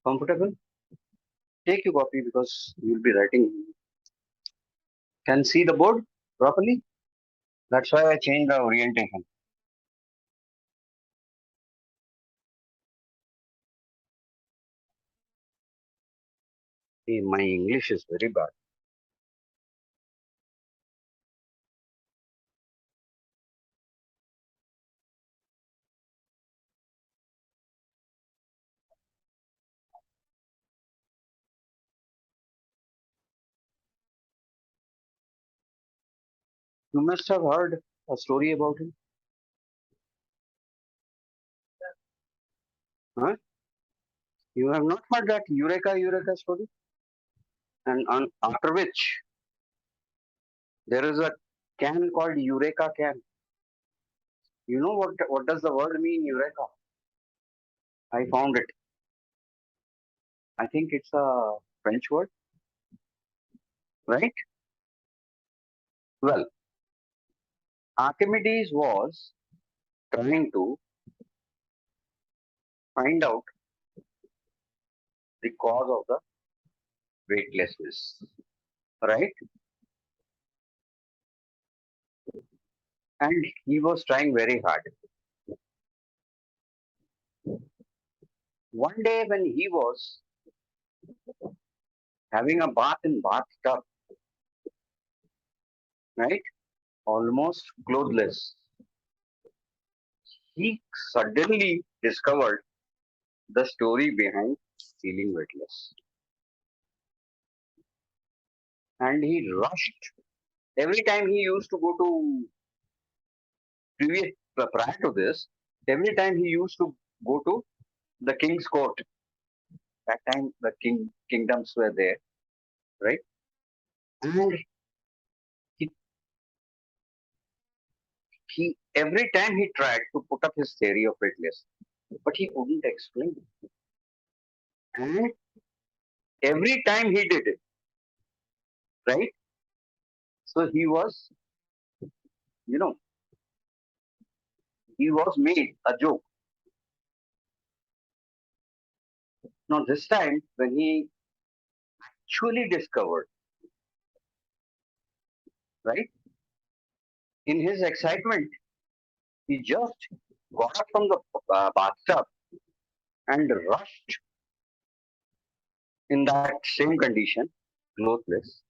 Comfortable? Take your copy because you'll be writing. Can see the board properly? That's why I changed the orientation. See, my English is very bad. You must have heard a story about him. Huh? You have not heard that Eureka Eureka story? And after which there is a can called Eureka can. You know what does the word mean, Eureka? I found it. I think it's a French word, right? Well, Archimedes was trying to find out the cause of the weightlessness, right? And he was trying very hard. One day when he was having a bath in bathtub, right? Almost clothless, he suddenly discovered the story behind feeling weightless. And he rushed. Every time he used to go to previous prior to this, every time he used to go to the king's court. That time the kingdoms were there, right? And he, he every time he tried to put up his theory of weightless, but he couldn't explain. And every time he did it, right? So he was, you know, he was made a joke. Now this time when he actually discovered, right? In his excitement, he just got up from the bathtub and rushed in that same condition, clothless,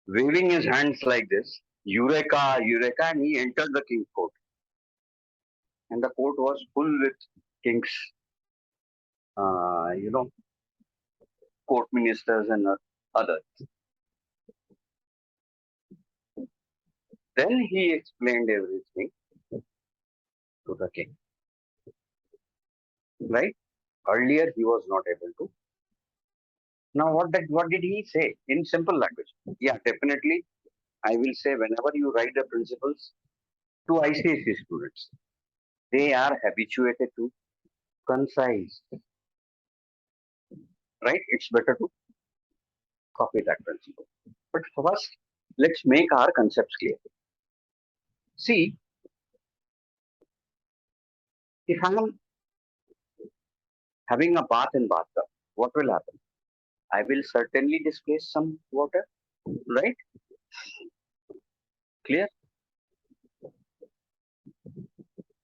waving his hands like this, Eureka, Eureka, and he entered the king's court. And the court was full with king's, you know, court ministers and others. Then he explained everything to the king, right? Earlier he was not able to. Now what did he say in simple language? Yeah, definitely. I will say whenever you write the principles to ICSE students, they are habituated to concise, right? It's better to copy that principle. But first, let's make our concepts clear. See, if I'm having a bath in bathtub, what will happen? I will certainly displace some water, right? Clear?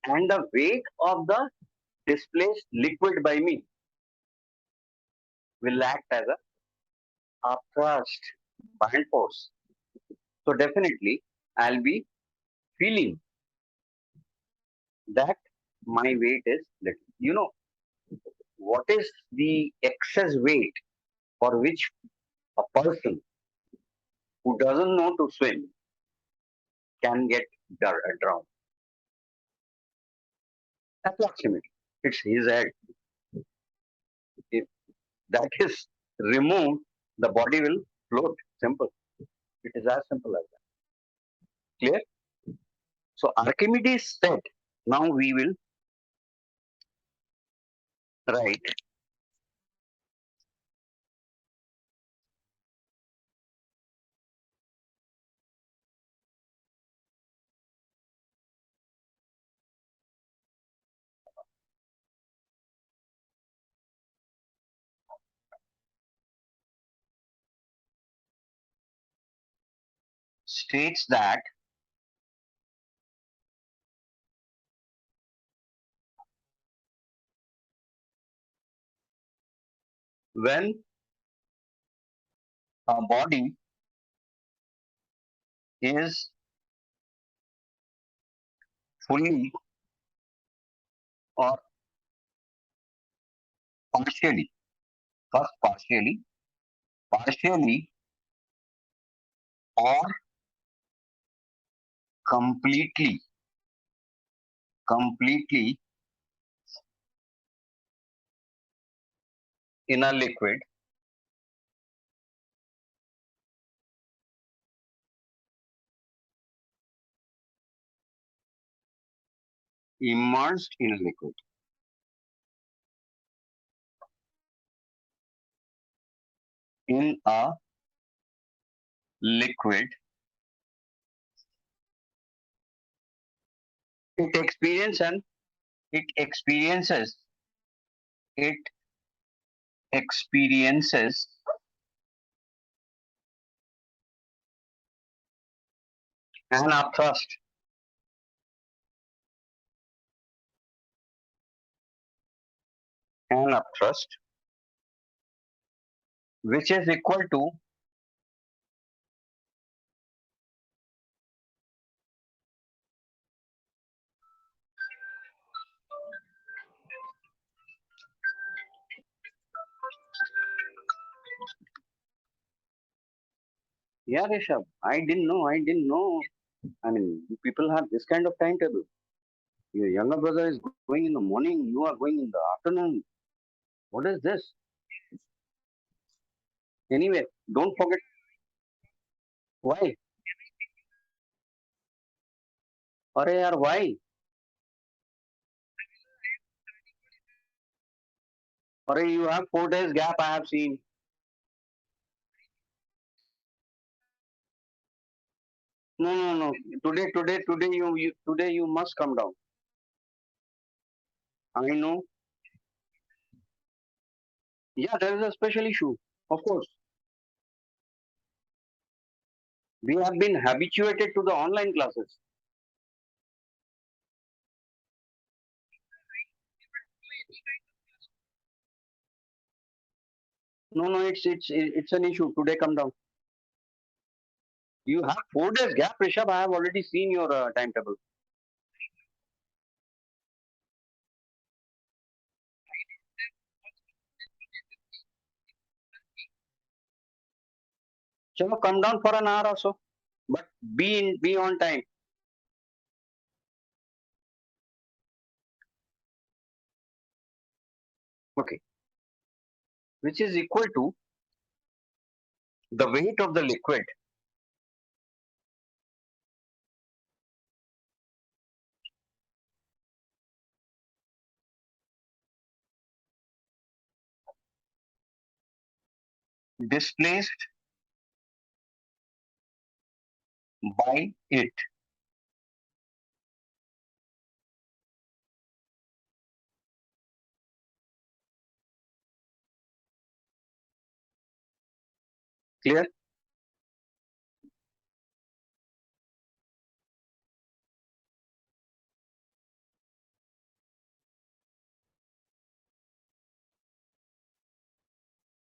And the weight of the displaced liquid by me will act as a thrust, band force. So definitely, I'll be feeling that my weight is little. You know, what is the excess weight for which a person who doesn't know to swim can get drowned? Approximately. It's his head. If that is removed, the body will float. Simple. It is as simple as that. Clear? So Archimedes said, now we will write states that when a body is fully or partially, first partially or completely, completely in a liquid, immersed in a liquid, in a liquid, it experiences and it experiences, it experiences an upthrust, an upthrust, which is equal to, yeah, Rishabh, I didn't know. I mean, you people have this kind of timetable. Your younger brother is going in the morning, you are going in the afternoon. What is this? Anyway, don't forget why. Arey yaar, why? Arey, you have 4 days gap, I have seen. No, no, no. Today you must come down. I know. Yeah, there is a special issue. Of course. We have been habituated to the online classes. No, no, it's an issue. Today come down. You have 4 days gap, Rishabh. I have already seen your timetable. Chalo, come down for an hour or so. But be on time. Okay. Which is equal to the weight of the liquid displaced by it. Clear?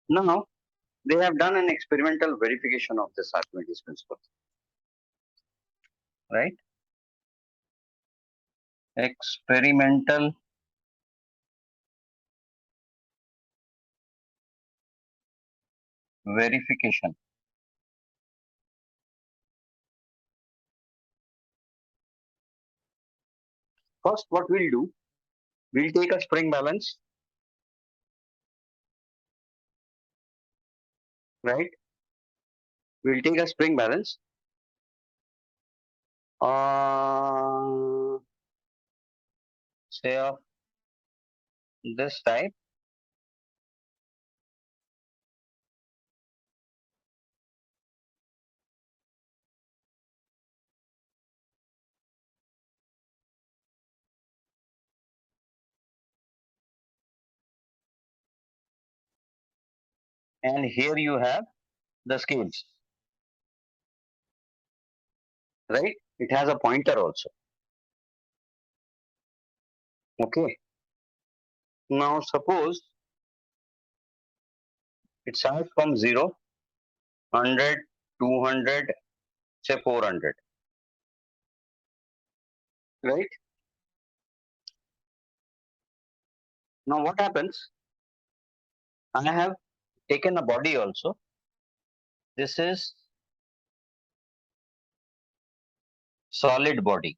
Now they have done an experimental verification of this Archimedes principle, right? Experimental verification. First, what we'll do, we'll take a spring balance, right? We'll take a spring balance, uh, say of this type, and here you have the scales. right? It has a pointer also. Okay. Now suppose it starts from 0, 100, 200, say 400, right? Now what happens? I have taken a body also. This is solid body.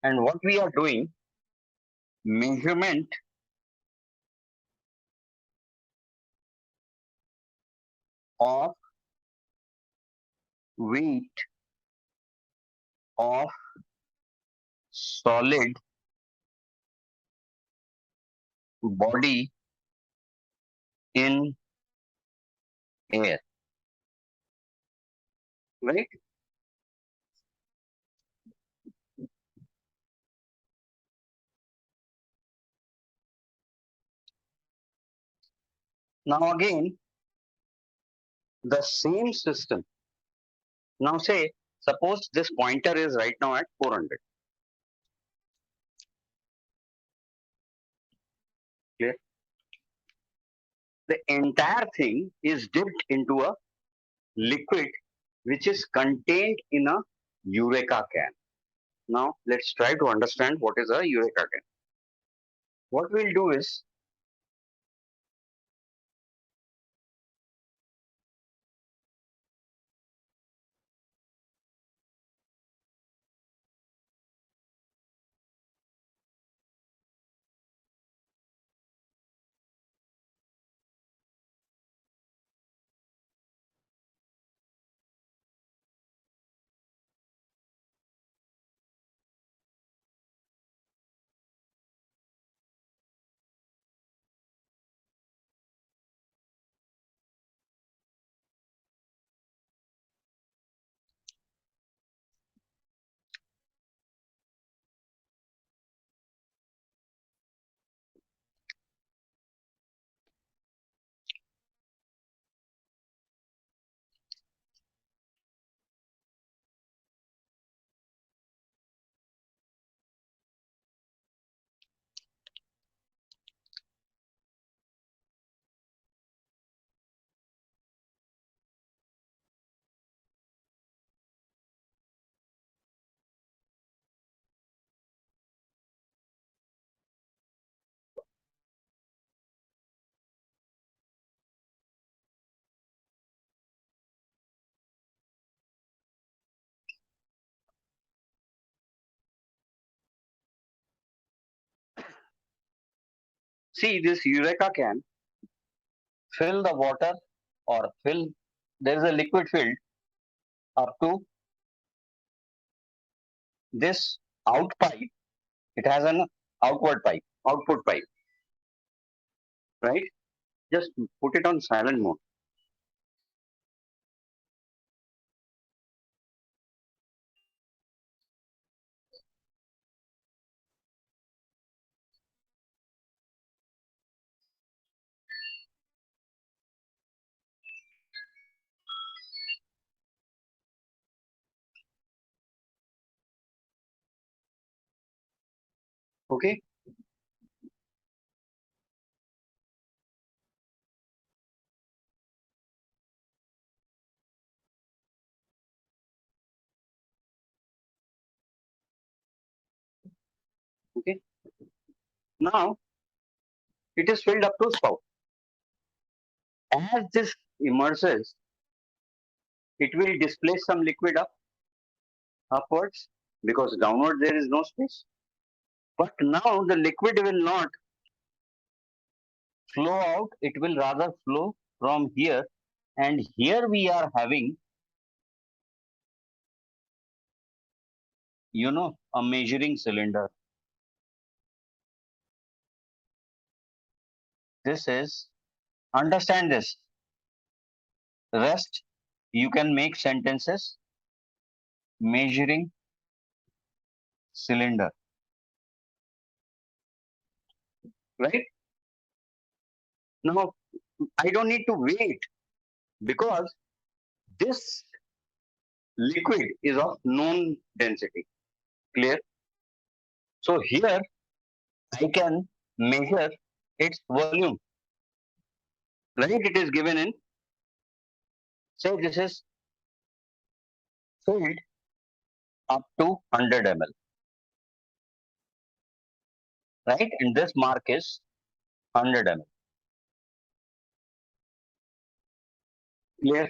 And what we are doing, measurement of weight of solid body in air, right? Now again, the same system. Now say, suppose this pointer is right now at 400. Clear? The entire thing is dipped into a liquid which is contained in a Eureka can. Now let's try to understand what is a Eureka can. What we'll do is, see this Eureka can fill the water or fill, there is a liquid filled up to this out pipe. It has an outward pipe, output pipe, right? Just put it on silent mode. Okay. Okay. Now it is filled up to spout. As this immerses, it will displace some liquid upwards because downward there is no space. But now the liquid will not flow out, it will rather flow from here. And here we are having, a measuring cylinder. This is, understand this. Rest, you can make sentences. Measuring cylinder, right? Now, I don't need to wait because This liquid is of known density. Clear? So here I can measure its volume. Right? It is given in, say this is filled up to 100 ml. Right? And this mark is 100 ml. Clear?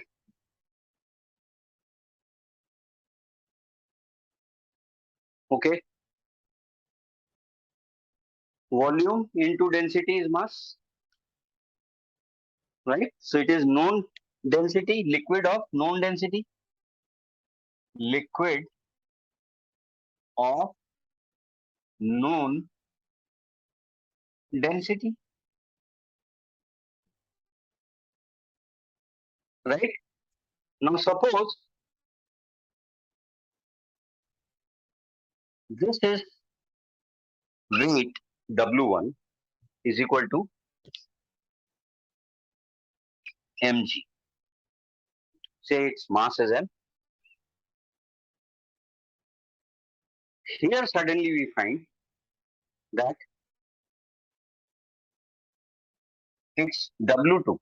Okay. Volume into density is mass. Right? So it is known density, liquid of known density, liquid of known density. Right? Now suppose this is weight W1 is equal to mg. Say its mass is m. Here suddenly we find that it's W2,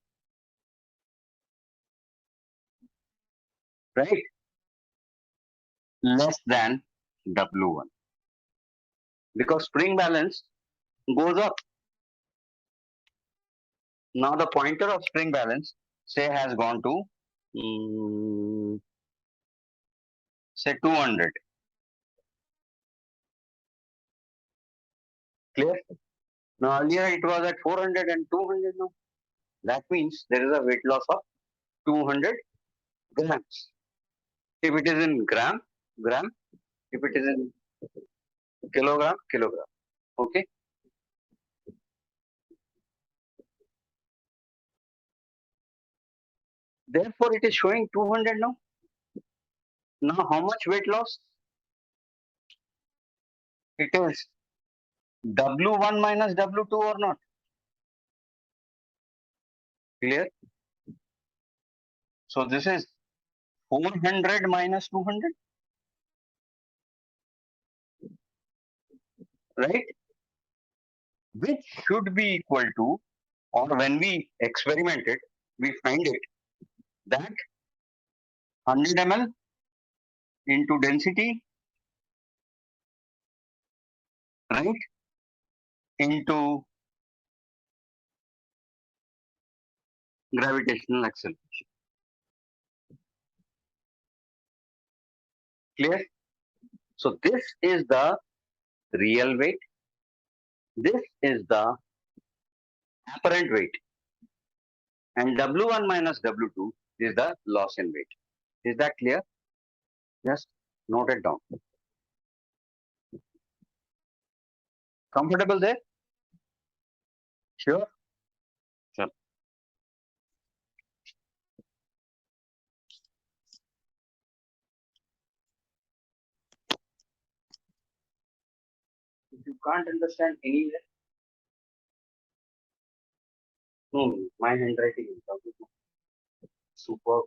right? Less than W1. Because spring balance goes up. Now the pointer of spring balance, say, has gone to, say, 200. Clear? Now earlier it was at 400 and 200 now. That means there is a weight loss of 200 grams. If it is in gram. If it is in kilogram. Okay. Therefore, it is showing 200 now. Now, how much weight loss? It is W1 minus W2 or not? Clear? So, this is 400 minus 200, right? Which should be equal to, or when we experiment it, we find it that 100 ml into density, right, into gravitational acceleration. Clear? So, this is the real weight. This is the apparent weight. And W1 minus W2 is the loss in weight. Is that clear? Just note it down. Comfortable there? Sure? Sure. If you can't understand anywhere, no, my handwriting is superb.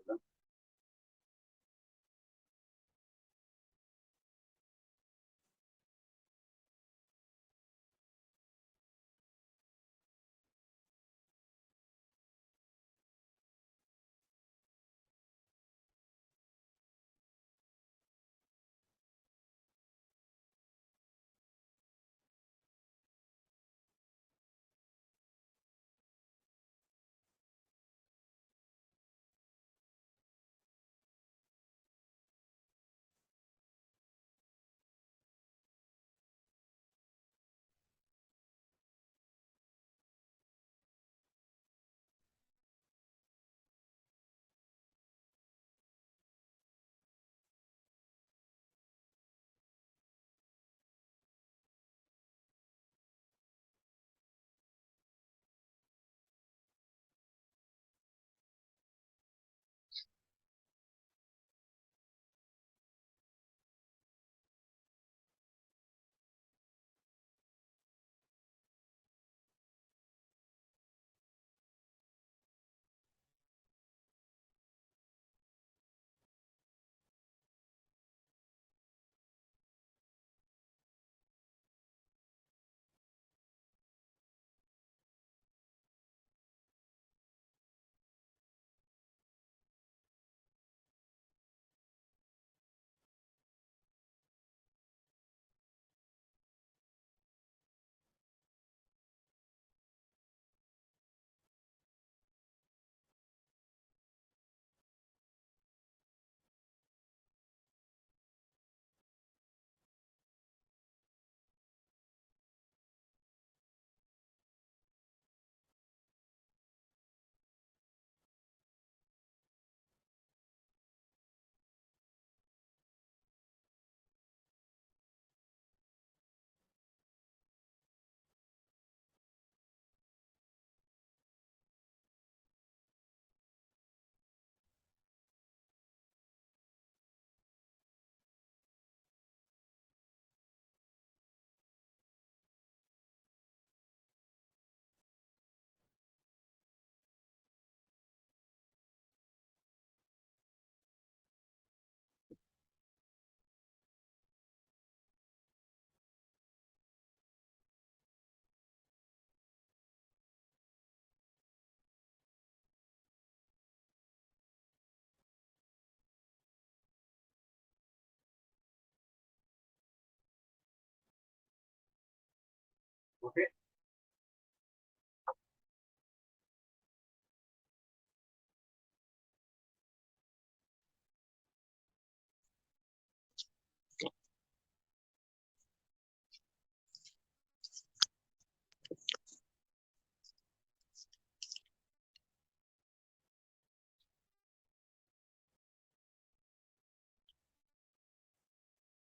Okay.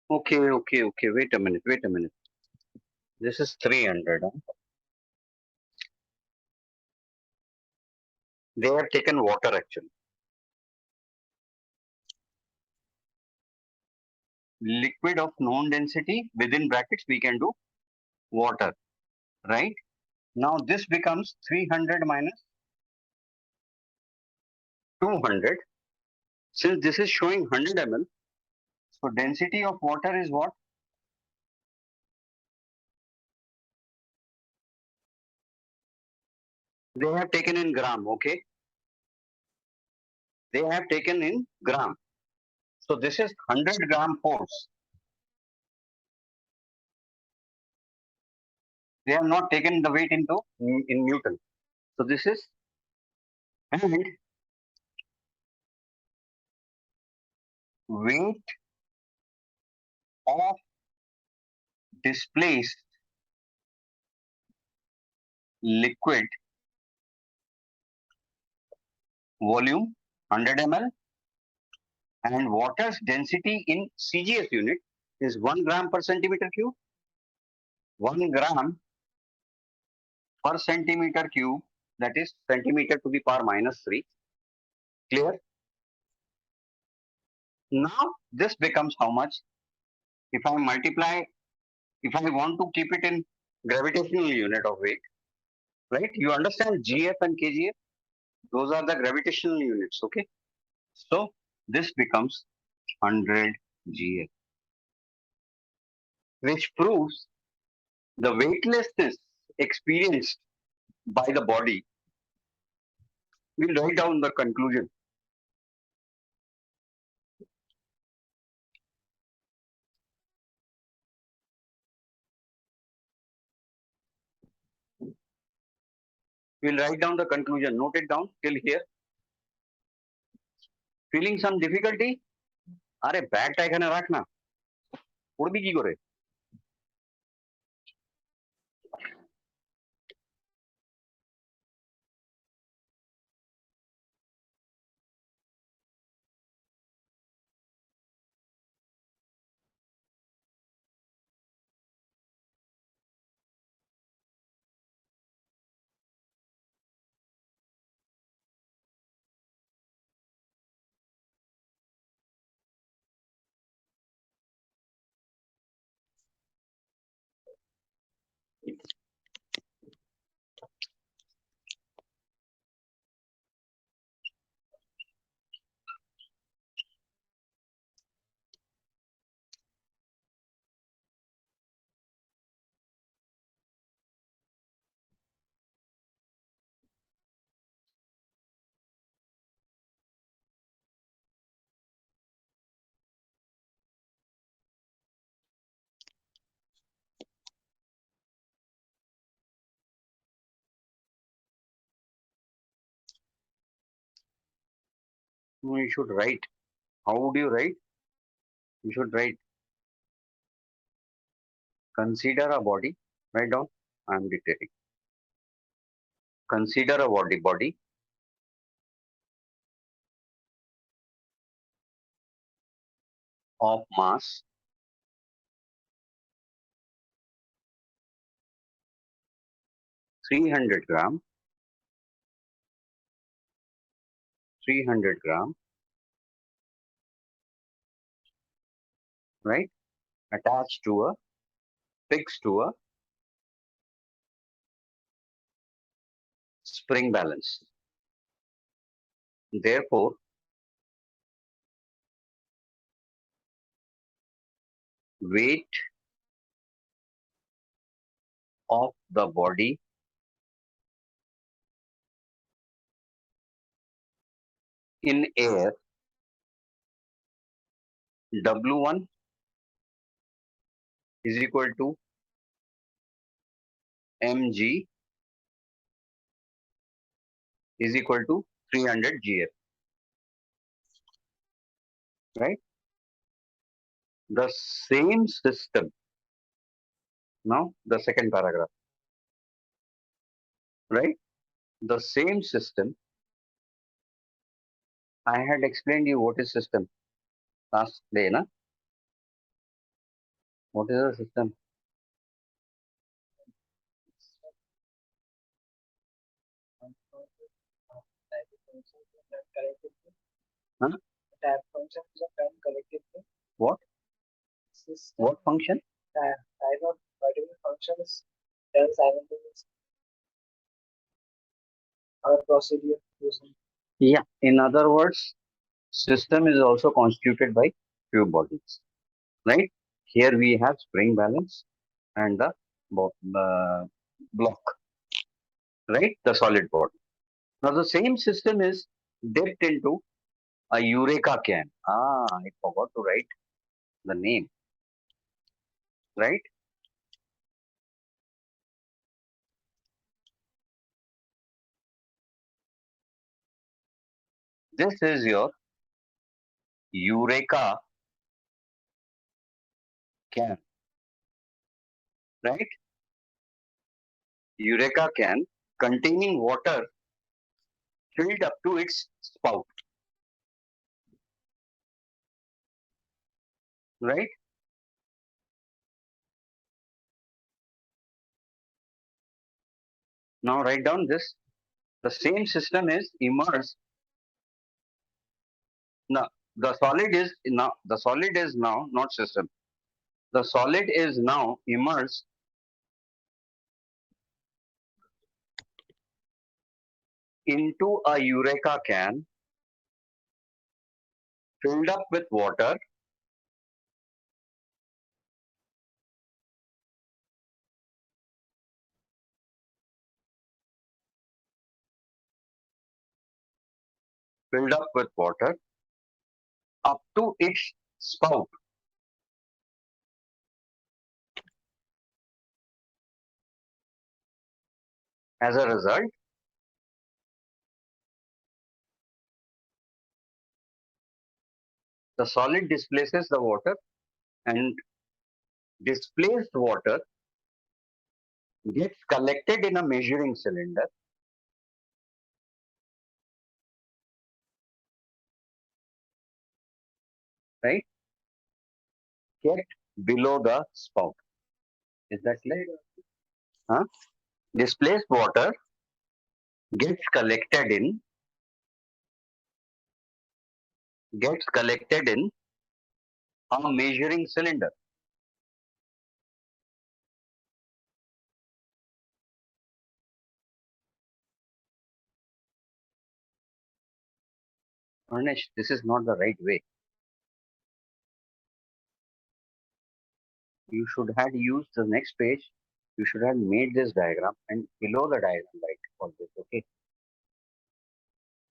Okay. Wait a minute. This is 300. Huh? They have taken water actually. Liquid of known density, within brackets we can do water, right? Now this becomes 300 minus 200. Since this is showing 100 ml, so density of water is what? They have taken in gram, okay? They have taken in gram. So this is 100-gram force. They have not taken the weight into in Newton. So this is, and weight of displaced liquid volume 100 ml, and water's density in CGS unit is 1 gram per centimeter cube. 1 gram per centimeter cube, that is centimeter to the power minus 3. Clear? Now this becomes how much? If I multiply, if I want to keep it in gravitational unit of weight, right? You understand GF and KGF? Those are the gravitational units, okay? So this becomes 100 GF, which proves the weightlessness experienced by the body. We'll write down the conclusion. We'll write down the conclusion. Note it down till here. Feeling some difficulty? আরে ব্যাগটা এখানে রাখ না, পড়বি কি করে? No, you should write. How would you write? You should write, consider a body. Write down. I am dictating. Consider a body of mass 300 gram, 300 gram, right? Attached to a, fixed to a spring balance. Therefore, weight of the body in air, W1 is equal to mg is equal to 300 gf, right? The same system. Now the second paragraph, right? The same system. I had explained you what is system last day, na? What is a system? Huh? Type function is a time collectively. What? System. What function? Type of particular function is done simultaneously. Or procedure using. Yeah. In other words, system is also constituted by few bodies, right? Here we have spring balance and the block, right? The solid body. Now the same system is dipped into a Eureka can. I forgot to write the name, right? This is your Eureka can, right? Eureka can containing water filled up to its spout, right? Now write down this. The same system is immersed. Now the solid is now not system. The solid is now immersed into a Eureka can filled up with water filled up with water up to its spout. As a result, the solid displaces the water and displaced water gets collected in a measuring cylinder, right? Kept below the spout. Is that clear? Huh? Displaced water gets collected in a measuring cylinder. Anish, this is not the right way. You should have used the next page. You should have made this diagram and below the diagram write all this. Okay.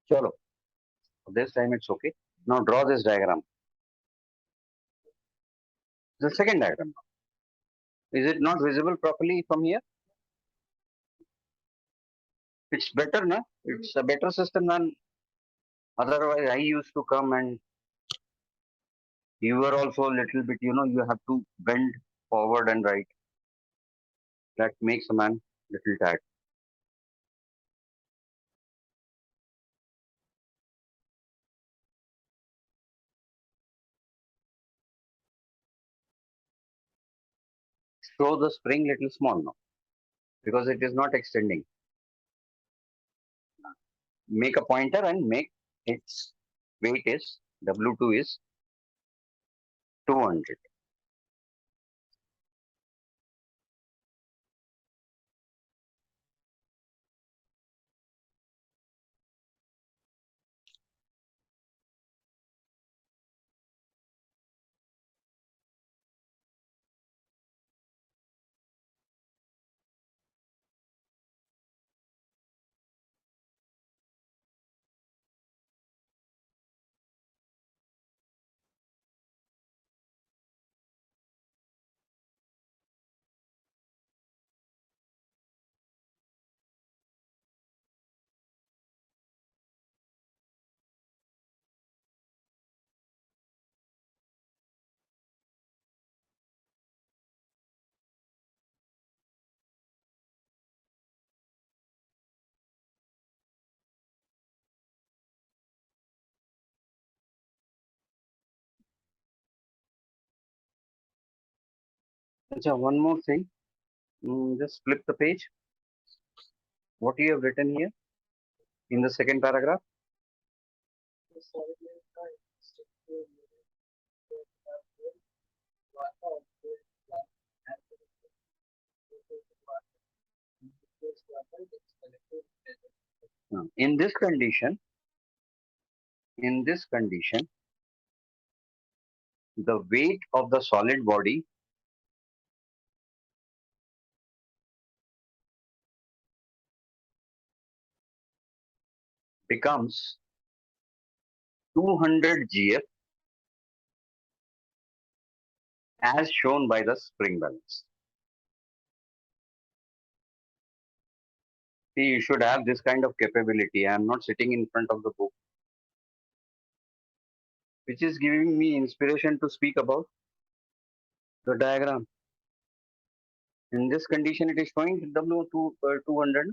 Chalo. This time it's okay. Now draw this diagram. The second diagram. Is it not visible properly from here? It's better, na? It's a better system than otherwise. I used to come and you were also a little bit, you have to bend forward and right. That makes a man little tired. Show the spring little small now because it is not extending. Make a pointer and make its weight is W2 is 200. One more thing. Just flip the page. What you have written here in the second paragraph? In this condition, the weight of the solid body becomes 200 GF as shown by the spring balance. See, you should have this kind of capability. I am not sitting in front of the book, which is giving me inspiration to speak about the diagram. In this condition, it is showing W2 200.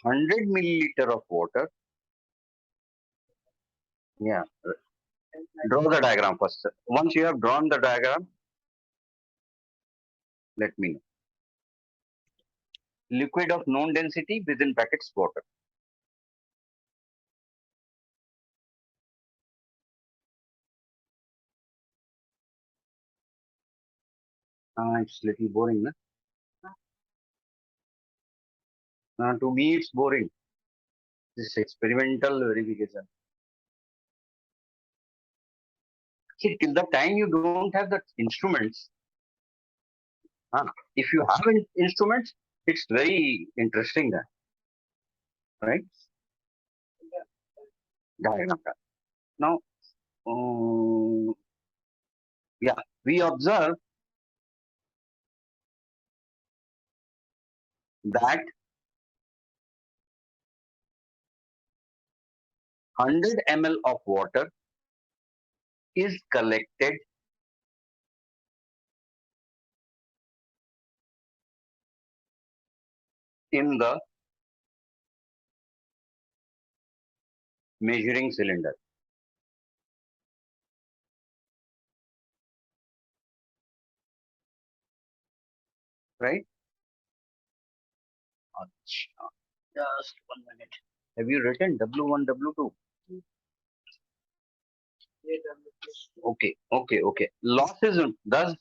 100 milliliter of water. Yeah, draw the diagram first. Once you have drawn the diagram, let me know. Liquid of known density within brackets water. It's little boring, na? To me, it's boring. This is experimental verification. See, till the time you don't have the instruments, if you have instruments, it's very interesting, right? Diagram. Now, yeah, we observe that 100 ml of water is collected in the measuring cylinder, right? Just 1 minute. Have you written W1, W2? Okay. Loss is thus,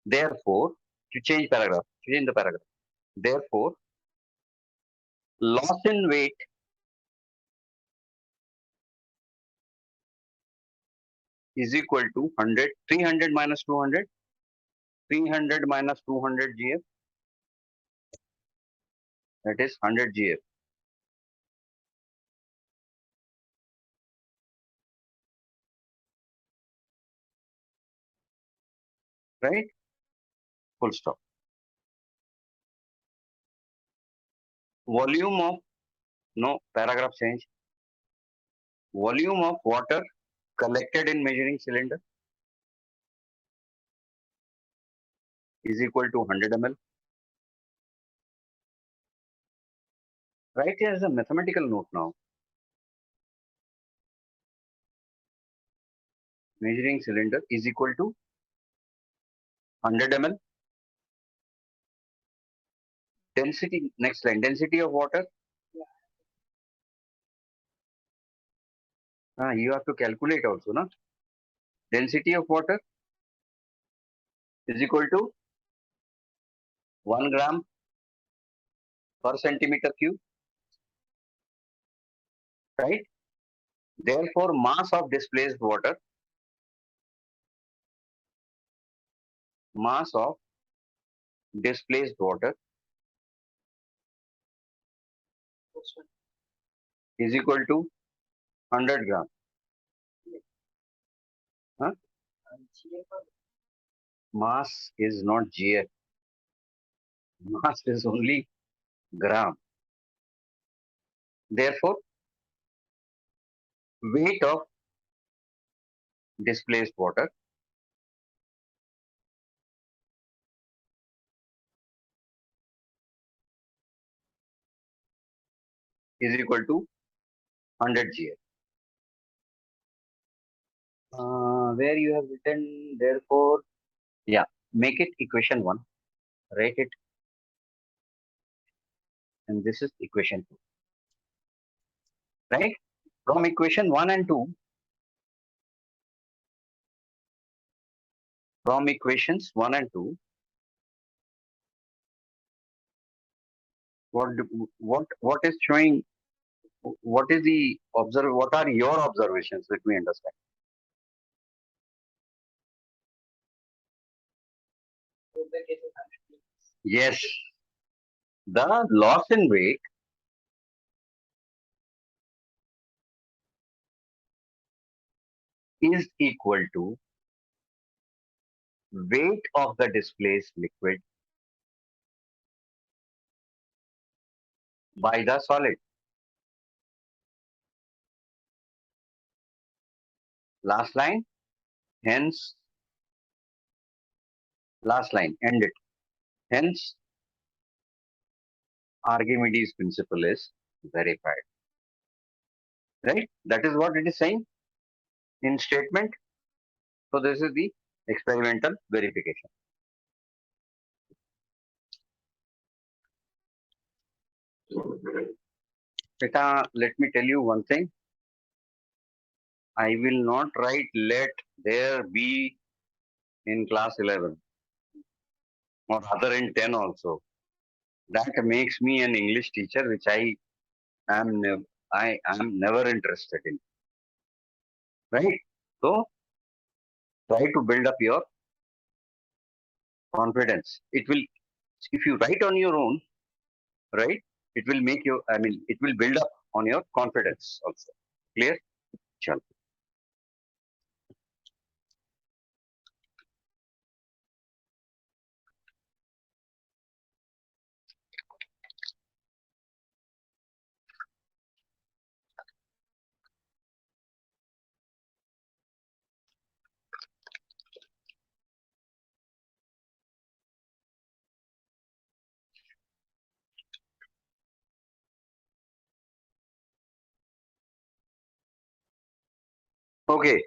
therefore, to change paragraph, change the paragraph. Therefore, loss in weight is equal to 100, 300 minus 200, 300 minus 200 GF, that is 100 GF, right? Full stop. Volume of, no, paragraph change. Volume of water collected in measuring cylinder is equal to 100 ml. Right here is a mathematical note now. Measuring cylinder is equal to 100 ml. Density, next line, density of water. You have to calculate also, na? Density of water is equal to 1 gram per centimeter cube, right? Therefore, mass of displaced water is equal to 100 gram. Huh? Mass is not GF. Mass is only gram. Therefore, weight of displaced water is equal to 100 GL. Where you have written, therefore, yeah, make it equation 1, write it, and this is equation 2, right? From equation 1 and 2, from equations 1 and 2, what is showing, what is the what are your observations? Let me understand. Yes, the loss in weight is equal to weight of the displaced liquid by the solid. Last line, hence, last line, end it. Hence, Archimedes principle is verified. Right? That is what it is saying in statement. So this is the experimental verification. Let me tell you one thing. I will not write let there be in class 11 or other in 10 also. That makes me an English teacher, which am I am never interested in. Right? So try to build up your confidence. It will, if you write on your own, right? It will make you, I mean, it will build up on your confidence also. Clear? Chal. Okay.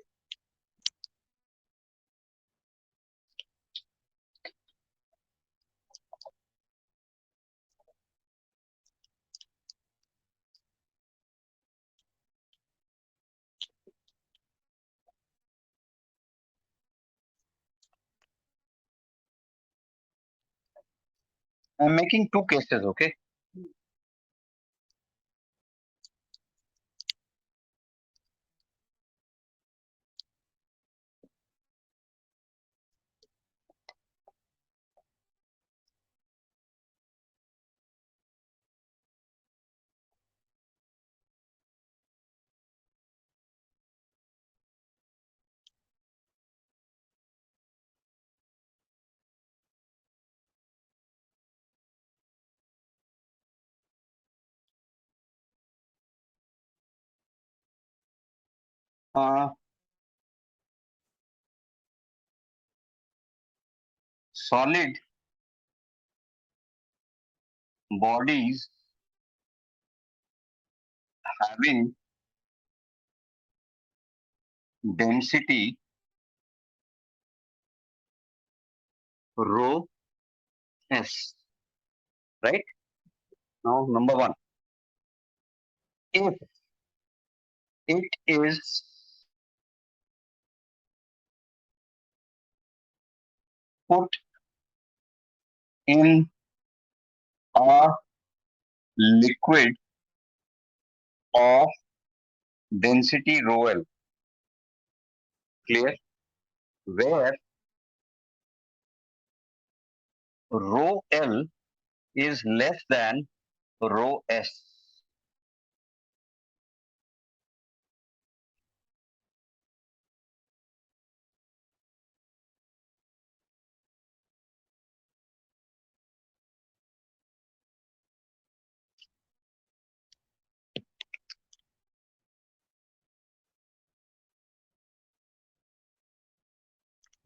I'm making two cases, okay? Uh, Solid bodies having density rho s, right? Now, number one, if it is put in a liquid of density rho L, clear? Where rho L is less than rho S.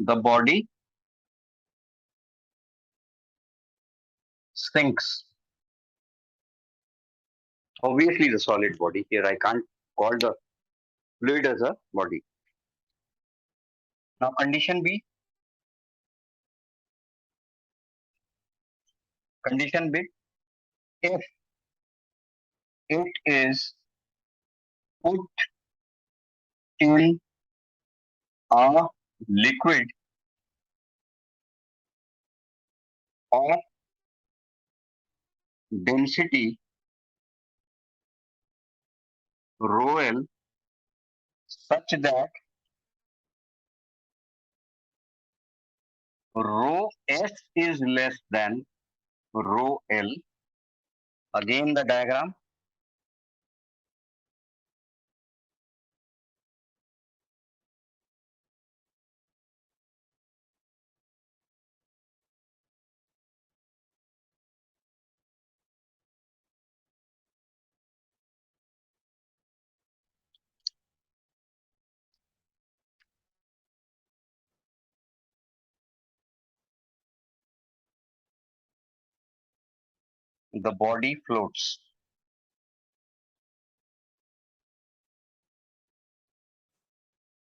The body sinks. Obviously, the solid body here, I can't called the fluid as a body. Now condition B. Condition B. If it is put in a liquid of density rho L such that rho S is less than rho L. Again the diagram. The body floats.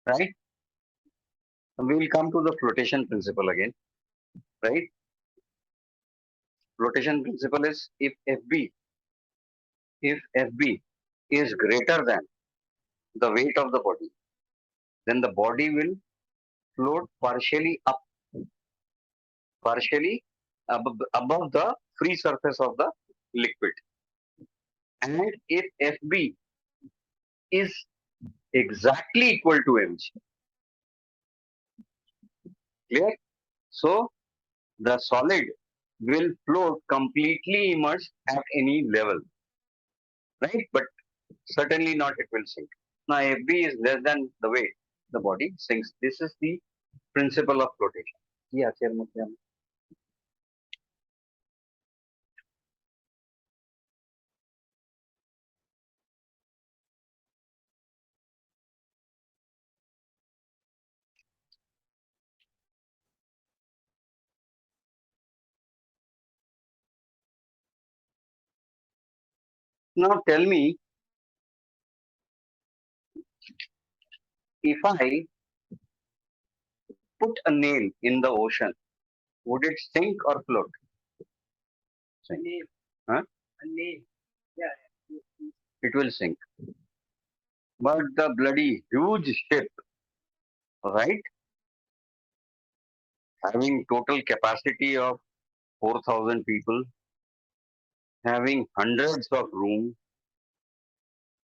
Right? We will come to the flotation principle again. Right? Flotation principle is if FB is greater than the weight of the body, then the body will float partially above the free surface of the liquid. And if FB is exactly equal to mg, clear? So the solid will float completely immersed at any level, right? But certainly not it will sink. Now FB is less than the weight, the body sinks. This is the principle of flotation. Yeah, now tell me, if I put a nail in the ocean, would it sink or float? Sink. Nail. Huh? A nail. Yeah. It will sink. But the bloody huge ship, right, having total capacity of 4,000 people, having hundreds of rooms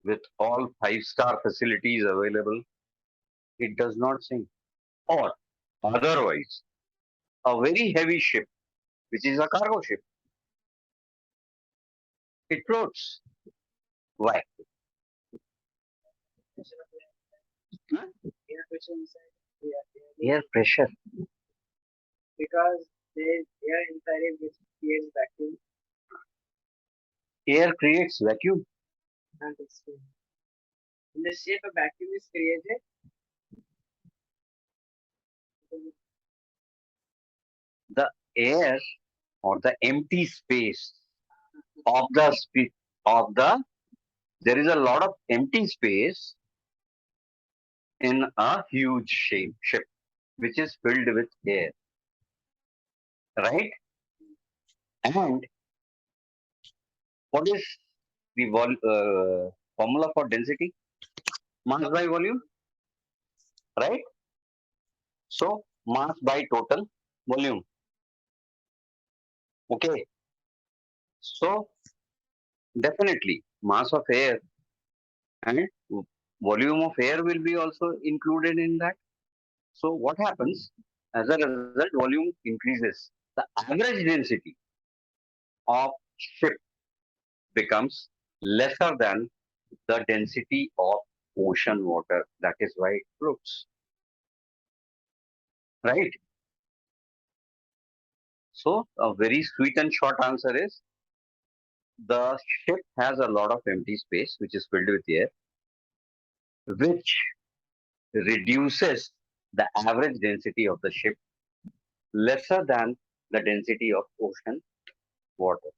with all five-star facilities available, it does not sink. Or otherwise, a very heavy ship, which is a cargo ship, it floats. Why? Huh? Air pressure inside. Air pressure. Because there is air inside it which creates vacuum. Air creates vacuum. And in the shape a vacuum is created. The air or the empty space of the there is a lot of empty space in a huge ship which is filled with air, right? And what is the formula for density? Mass by volume, right? So mass by total volume. Okay. So definitely mass of air and volume of air will be also included in that. So what happens? As a result, volume increases. The average density of ship becomes lesser than the density of ocean water. That is why it floats. Right? So a very sweet and short answer is the ship has a lot of empty space which is filled with air, which reduces the average density of the ship lesser than the density of ocean water.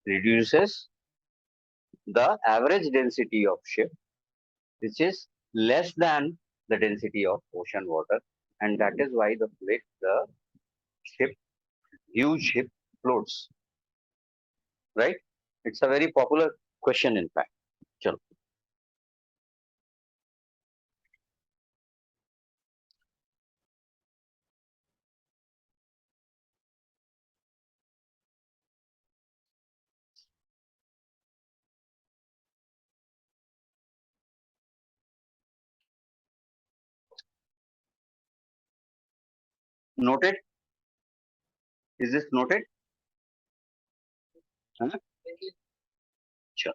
Reduces the average density of ship which is less than the density of ocean water, and that is why the ship, huge ship, floats. Right? It's a very popular question, in fact. Chalo. Noted? Is this noted? Huh? Sure.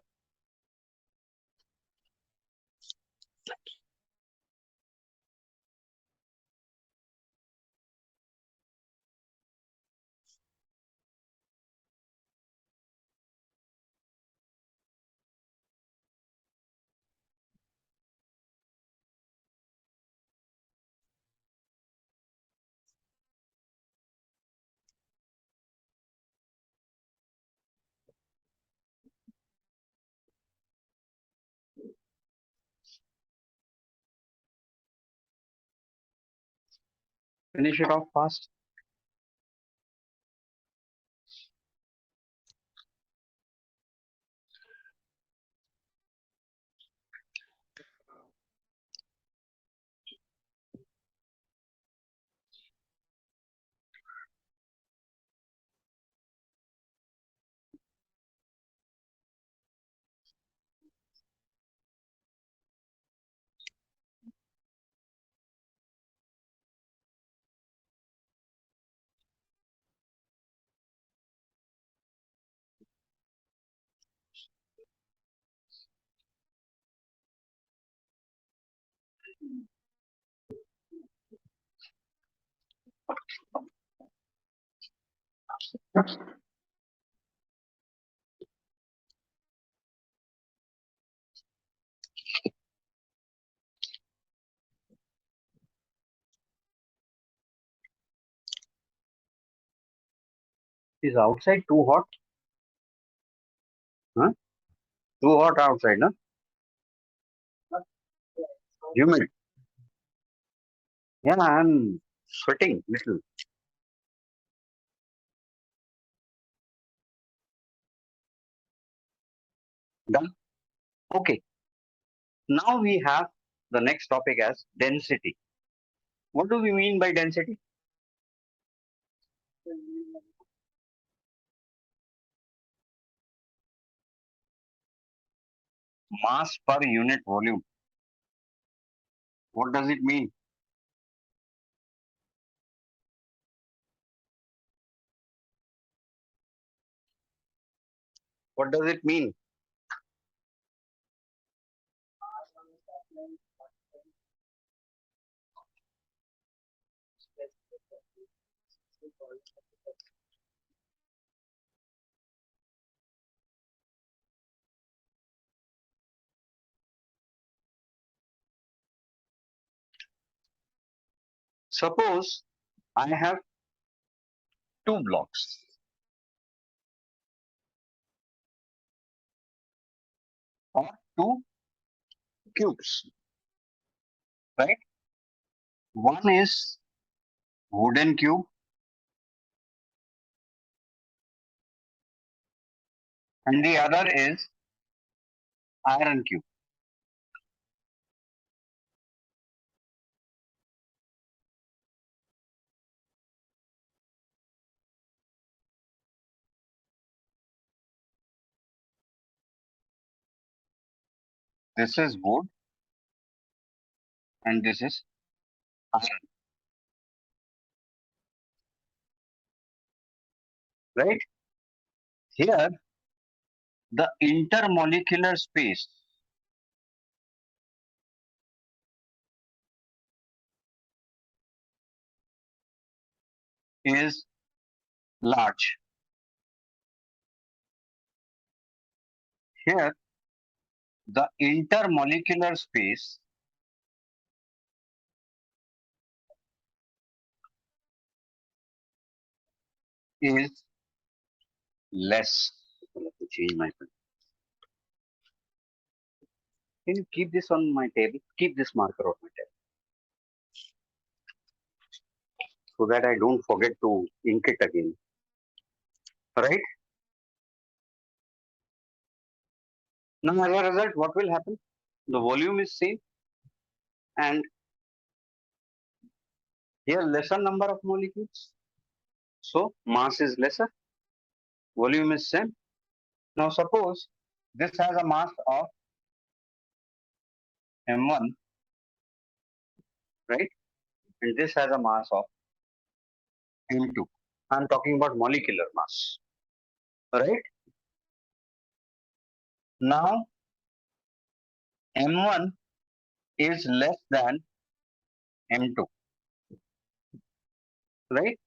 Finish it off fast. Is outside too hot? Huh? Too hot outside, no? Humid. Yeah, I'm sweating little. Done. Okay. Now we have the next topic as density. What do we mean by density? Mass per unit volume. What does it mean? What does it mean? Suppose I have two blocks or two cubes, right? One is wooden cube and the other is iron cube. This is wood and this is iron, right? Here, the intermolecular space is large. Here, the intermolecular space is less. Let me change my pen. Can you keep this on my table? Keep this marker on my table so that I don't forget to ink it again. Right? Now, as a result, what will happen? The volume is same, and here lesser number of molecules. So mass is lesser, volume is same. Now suppose this has a mass of m1, right? And this has a mass of m2. I'm talking about molecular mass, right? Now m1 is less than m2, right?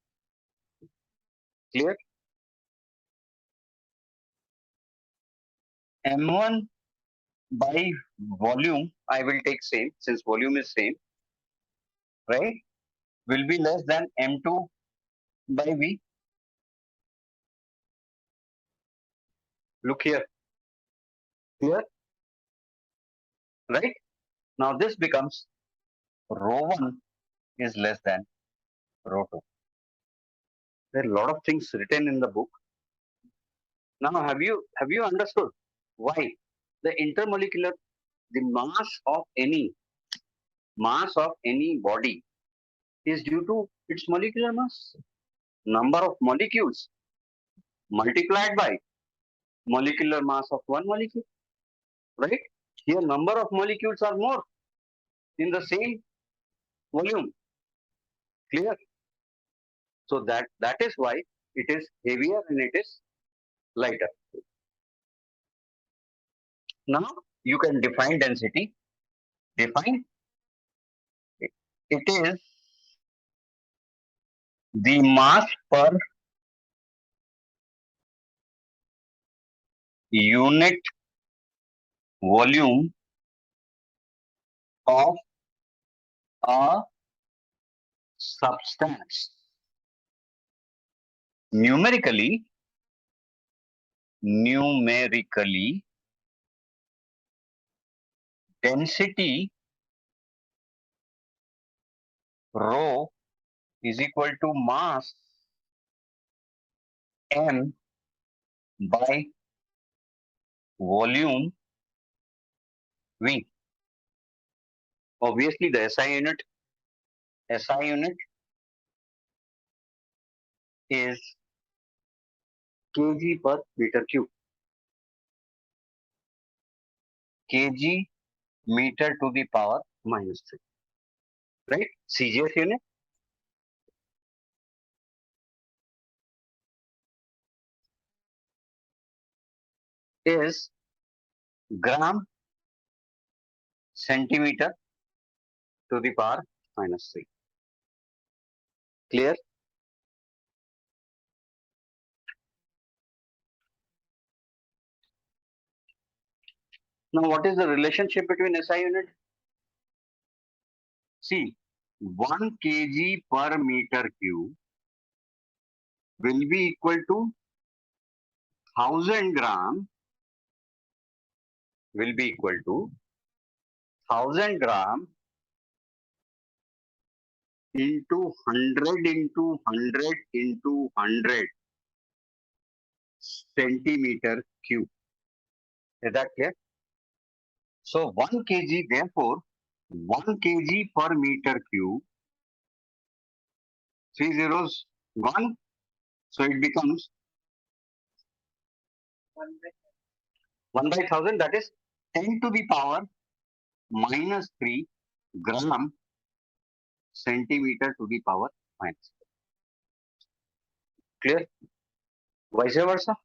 Clear? m1 by volume, I will take same since volume is same, right? Will be less than m2 by v. Look here, clear, right? Now this becomes rho1 is less than rho2. There are a lot of things written in the book. Now have you understood why the intermolecular, the mass of any body is due to its molecular mass, number of molecules multiplied by molecular mass of one molecule, right? Here number of molecules are more in the same volume, clear? So that is why it is heavier and it is lighter. Now you can define density. Define it, it is the mass per unit volume of a substance. Numerically, density rho is equal to mass m by volume v. Obviously, the SI unit is kg per meter cube. Kg meter to the power minus 3. Right? CGS unit is gram centimeter to the power minus 3. Clear? Now, what is the relationship between SI unit? See, 1 kg per meter cube will be equal to 1000 gram will be equal to 1000 gram into 100 into 100 into 100 centimeter cube. Is that clear? So 1 kg, therefore 1 kg per meter cube, 3 zeros 1, so it becomes 1 by 1000, that is 10 to the power minus 3 gram centimeter to the power minus 3. Clear? Vice versa.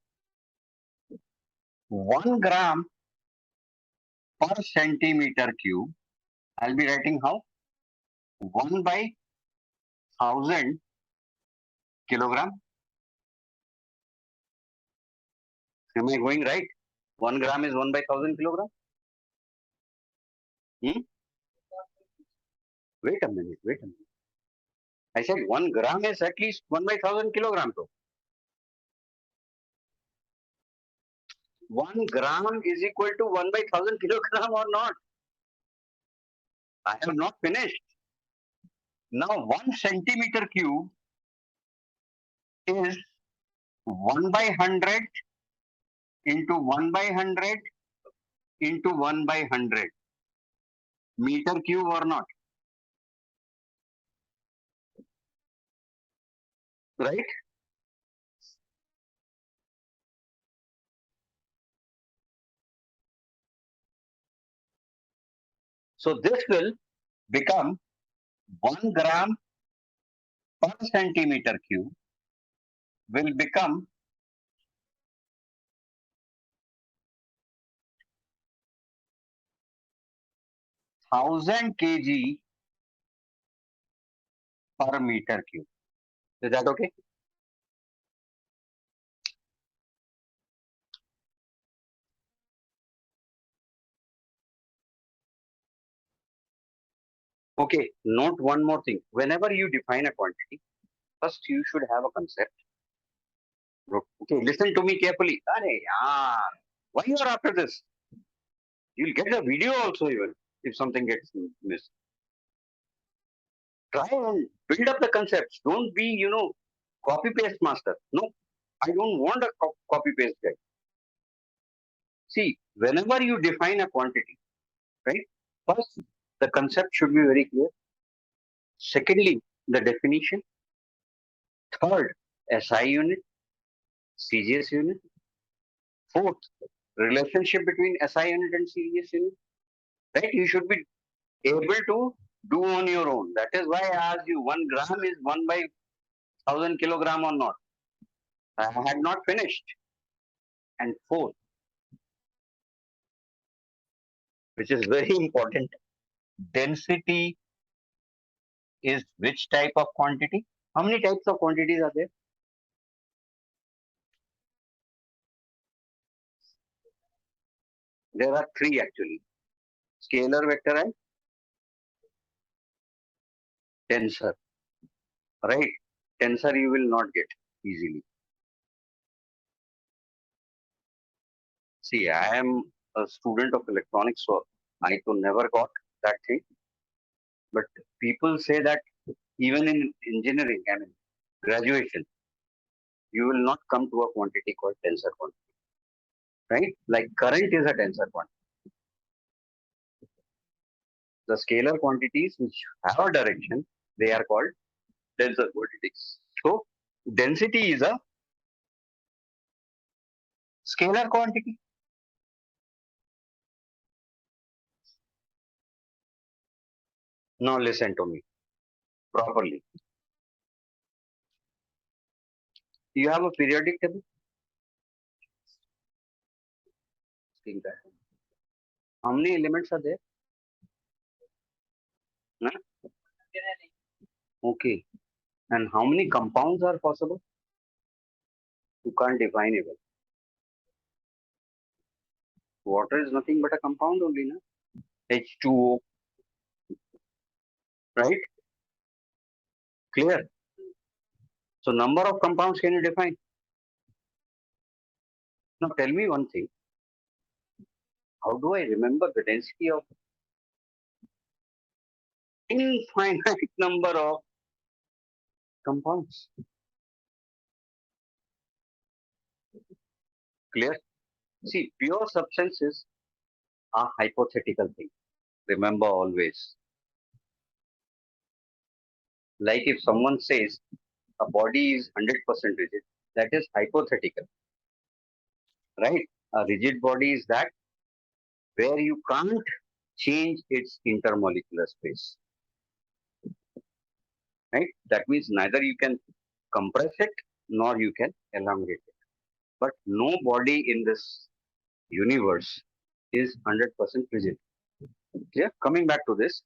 1 gram per centimeter cube, I'll be writing how? 1 by 1000 kilogram. Am I going right? 1 gram is 1 by 1000 kilogram. Wait a minute. I said 1 gram is at least 1 by 1000 kilogram. 1 gram is equal to 1 by 1000 kilogram or not? I have not finished. Now 1 centimeter cube is 1 by 100 into 1 by 100 into 1 by 100 meter cube or not, right? So this will become 1 gram per centimeter cube will become 1000 kg per meter cube. Is that okay? Okay, note one more thing. Whenever you define a quantity, first you should have a concept. Okay, listen to me carefully. Are, yaar, why you are after this? You'll get the video also even if something gets missed. Try and build up the concepts. Don't be, copy paste master. No, I don't want a copy paste guy. See, whenever you define a quantity, right? First, the concept should be very clear. Secondly, the definition. Third, SI unit, CGS unit. Fourth, relationship between SI unit and CGS unit. Right? You should be able to do on your own. That is why I asked you 1 gram is 1 by 1000 kilogram or not. I had not finished. And fourth, which is very important, density is which type of quantity? How many types of quantities are there? There are three actually. Scalar, vector and tensor. Right? Tensor you will not get easily. See, I am a student of electronics, so I too never got that thing. But people say that even in engineering, I mean, graduation, you will not come to a quantity called tensor quantity, right? Like current is a tensor quantity. The scalar quantities which have a direction, they are called tensor quantities. So, density is a scalar quantity. Now listen to me properly. You have a periodic table. Think that. How many elements are there? Huh? Okay. And how many compounds are possible? You can't define it. Water is nothing but a compound only, na? H2O, right? Clear. So number of compounds can you define? Now tell me one thing. How do I remember the density of infinite number of compounds? Clear? See, pure substances are hypothetical things. Remember always. Like if someone says a body is 100% rigid, that is hypothetical, right? A rigid body is that where you can't change its intermolecular space, right? That means neither you can compress it nor you can elongate it. But no body in this universe is 100% rigid. Clear? Coming back to this.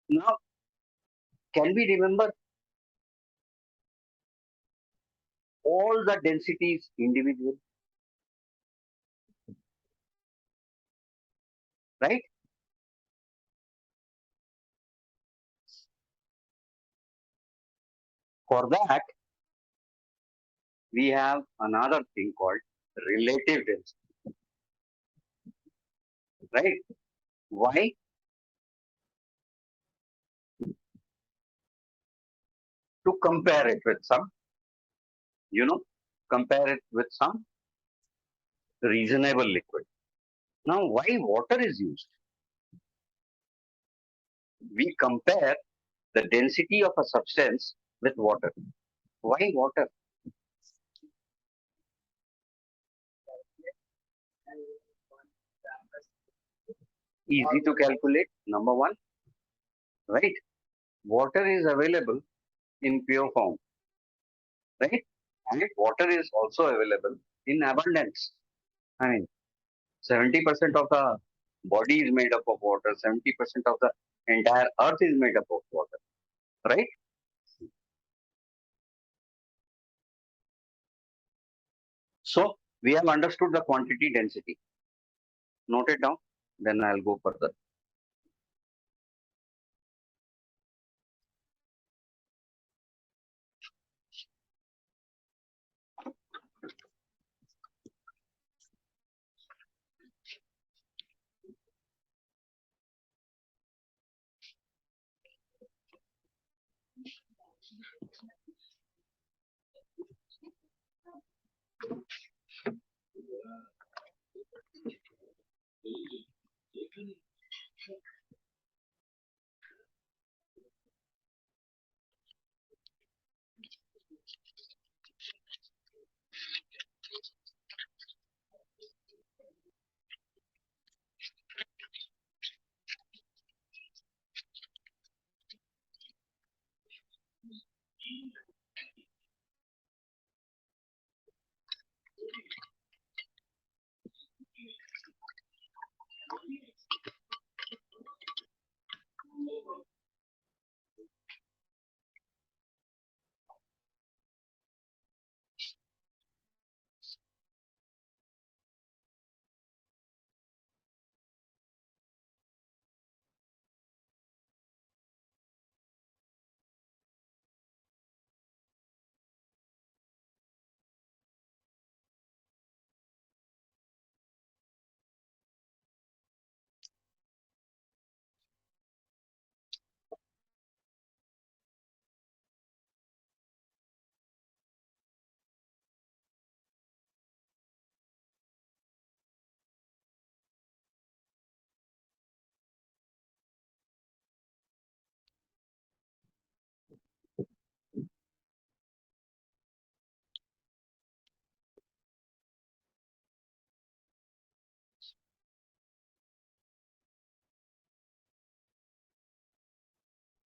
Now, can we remember all the densities individually, right? For that, we have another thing called relative density, right? Why? To compare it with some, you know, compare it with some reasonable liquid. Now, why water is used? We compare the density of a substance with water. Why water? Easy to calculate, number one, right? Water is available in pure form, right? And water is also available in abundance. I mean, 70% of the body is made up of water, 70% of the entire earth is made up of water, right? So we have understood the quantity density. Note it down, then I'll go further.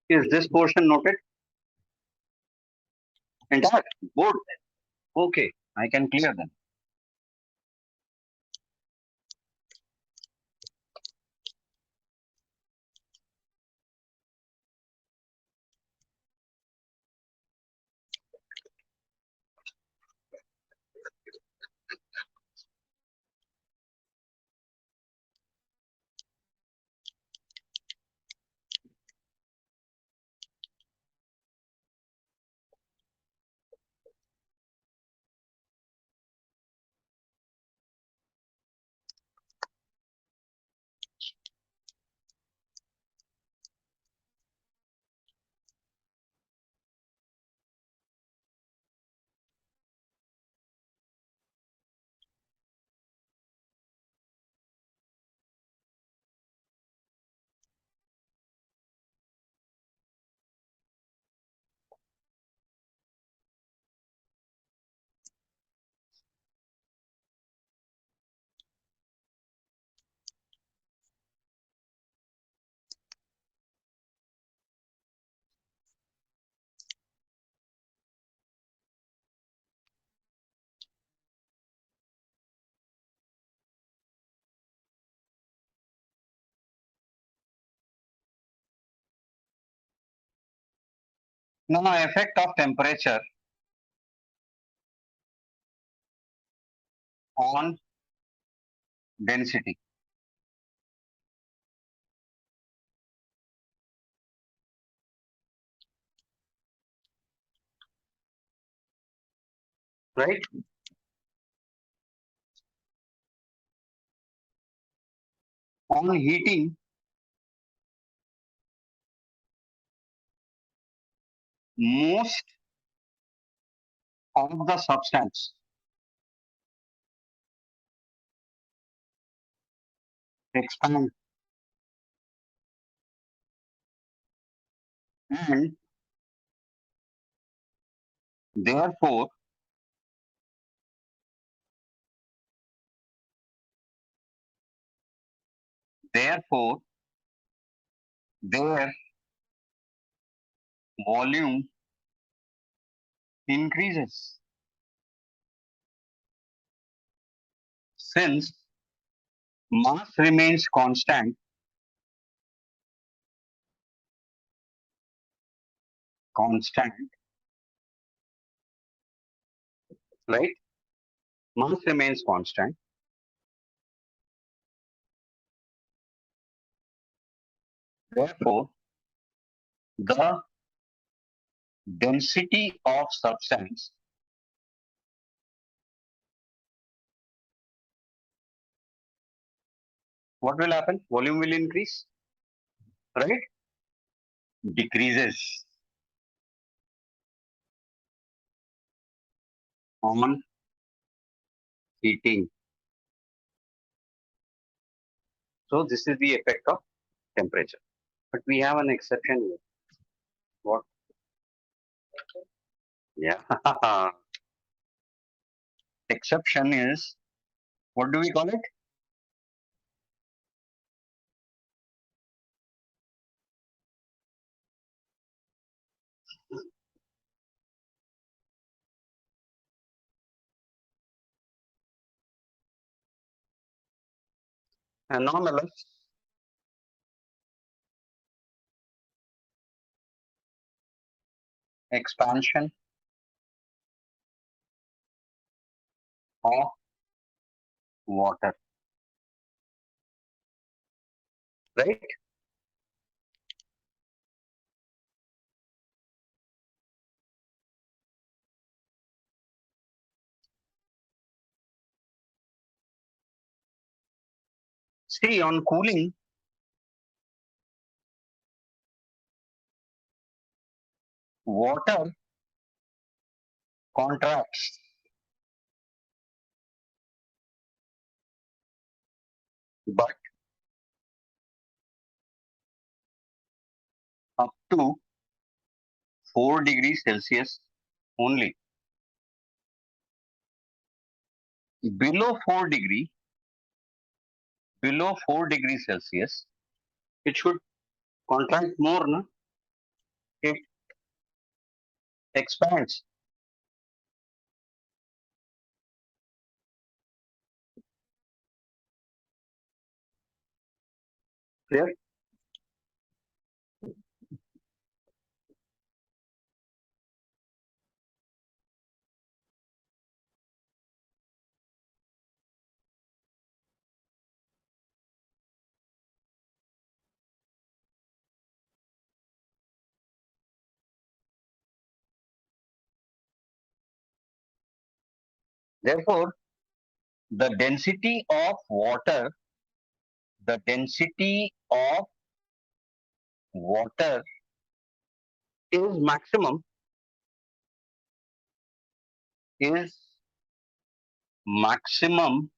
Is this portion noted? Entire board. Okay, I can clear them. Now, effect of temperature on density, right? On heating, most of the substance expand and therefore therefore their volume increases. Since mass remains constant, right? Mass remains constant. Therefore, the density of substance, what will happen? Volume will increase, right? Decreases on heating. So this is the effect of temperature. But we have an exception here. What? Yeah. Exception is, what do we call it? Anomalous expansion of water, right? See, on cooling, water contracts, but up to 4 degrees Celsius only. Below 4 degrees Celsius, it should contract more, no? It expands. Clear? Therefore, the density of water, the density of water is is maximum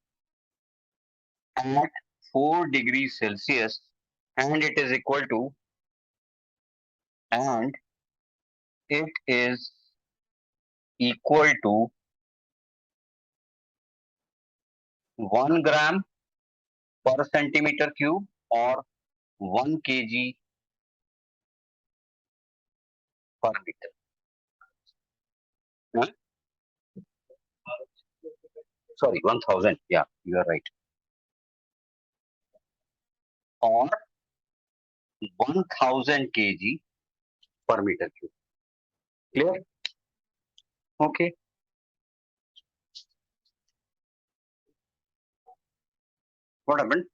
at 4 degrees Celsius, and it is equal to, and it is equal to 1 gram per centimeter cube or 1 kg per liter. Huh? Sorry, 1000. Yeah, you are right. Or 1000 kg per meter cube. Clear? Okay. What happened?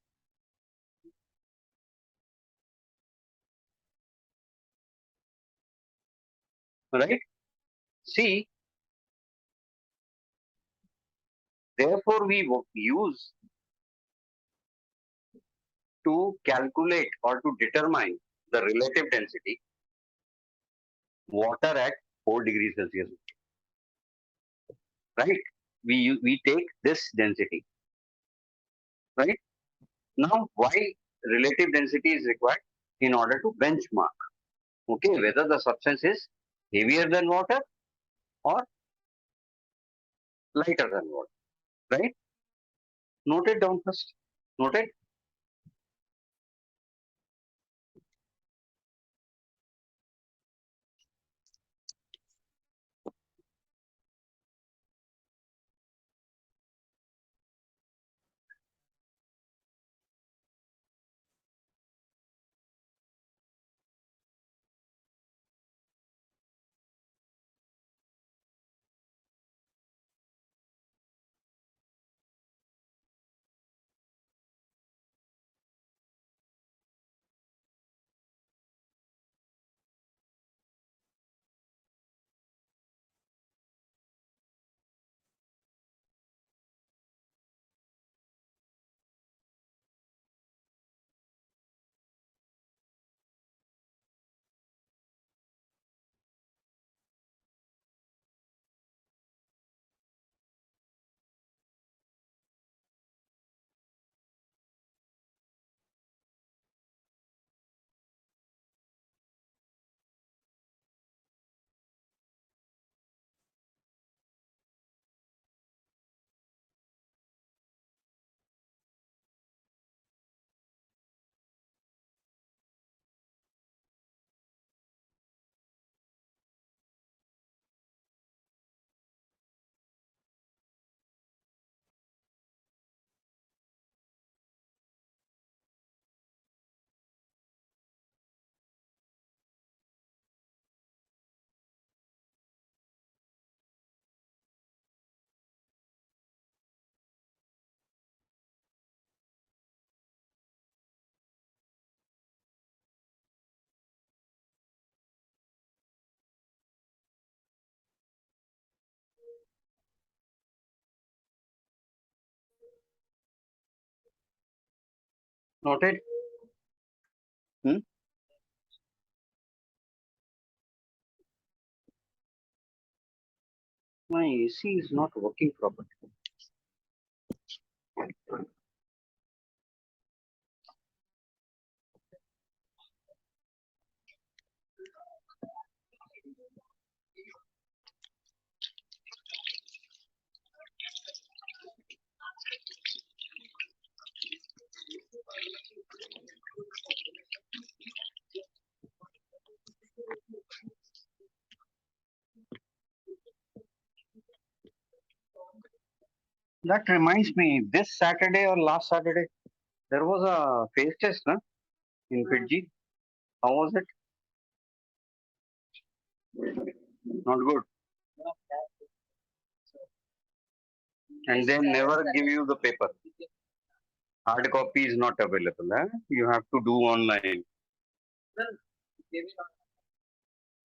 Right? See, therefore we use to calculate or to determine the relative density, water at 4 degrees Celsius, right? We take this density, right? Now, why relative density is required? In order to benchmark, okay, whether the substance is heavier than water or lighter than water, right? Note it down first. Note it. Note it. Hmm? My AC is not working properly. That reminds me, this Saturday or last Saturday, there was a face test, na, in Fiji. How was it? Not good. And they never give you the paper. Hard copy is not available. You have to do online.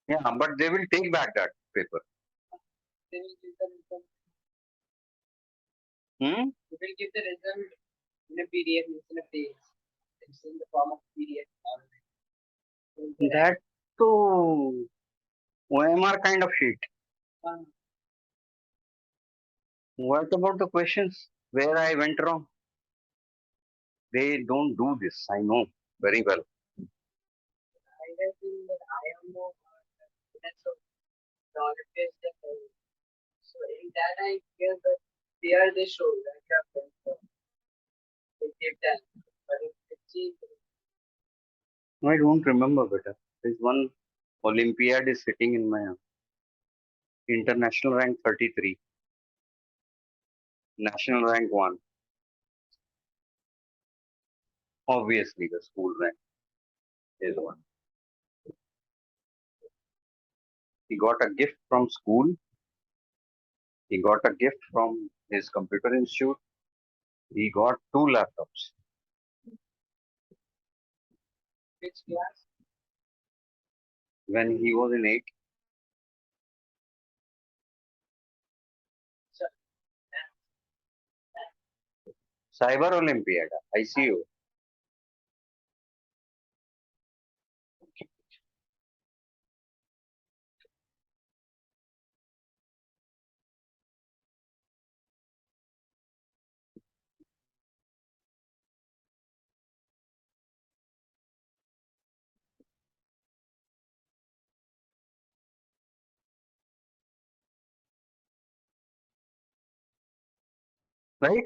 Yeah, but they will take back that paper. Hmm? They will give the result in a PDF instead of days. It's in the form of PDF. That too OMR kind of sheet. What about the questions where I went wrong? They don't do this. I know very well. I have been that I am more so in that I guess that there they show that they give that. But if it's I don't remember better. There's one Olympiad is sitting in my international rank 33, national rank 1. Obviously, the school rank is 1. He got a gift from school. He got a gift from his computer institute. He got 2 laptops. Which class? When he was in 8. Cyber Olympiad, ICU. right?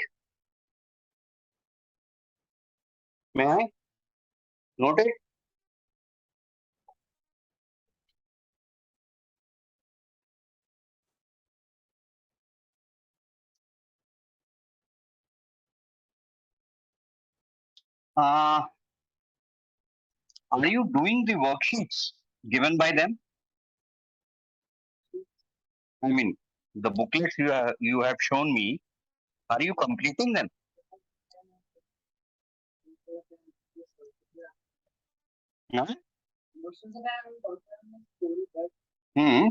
May I note it? Uh, are you doing the worksheets given by them? I mean, the booklets you have shown me. Are you completing them? Huh? Hmm.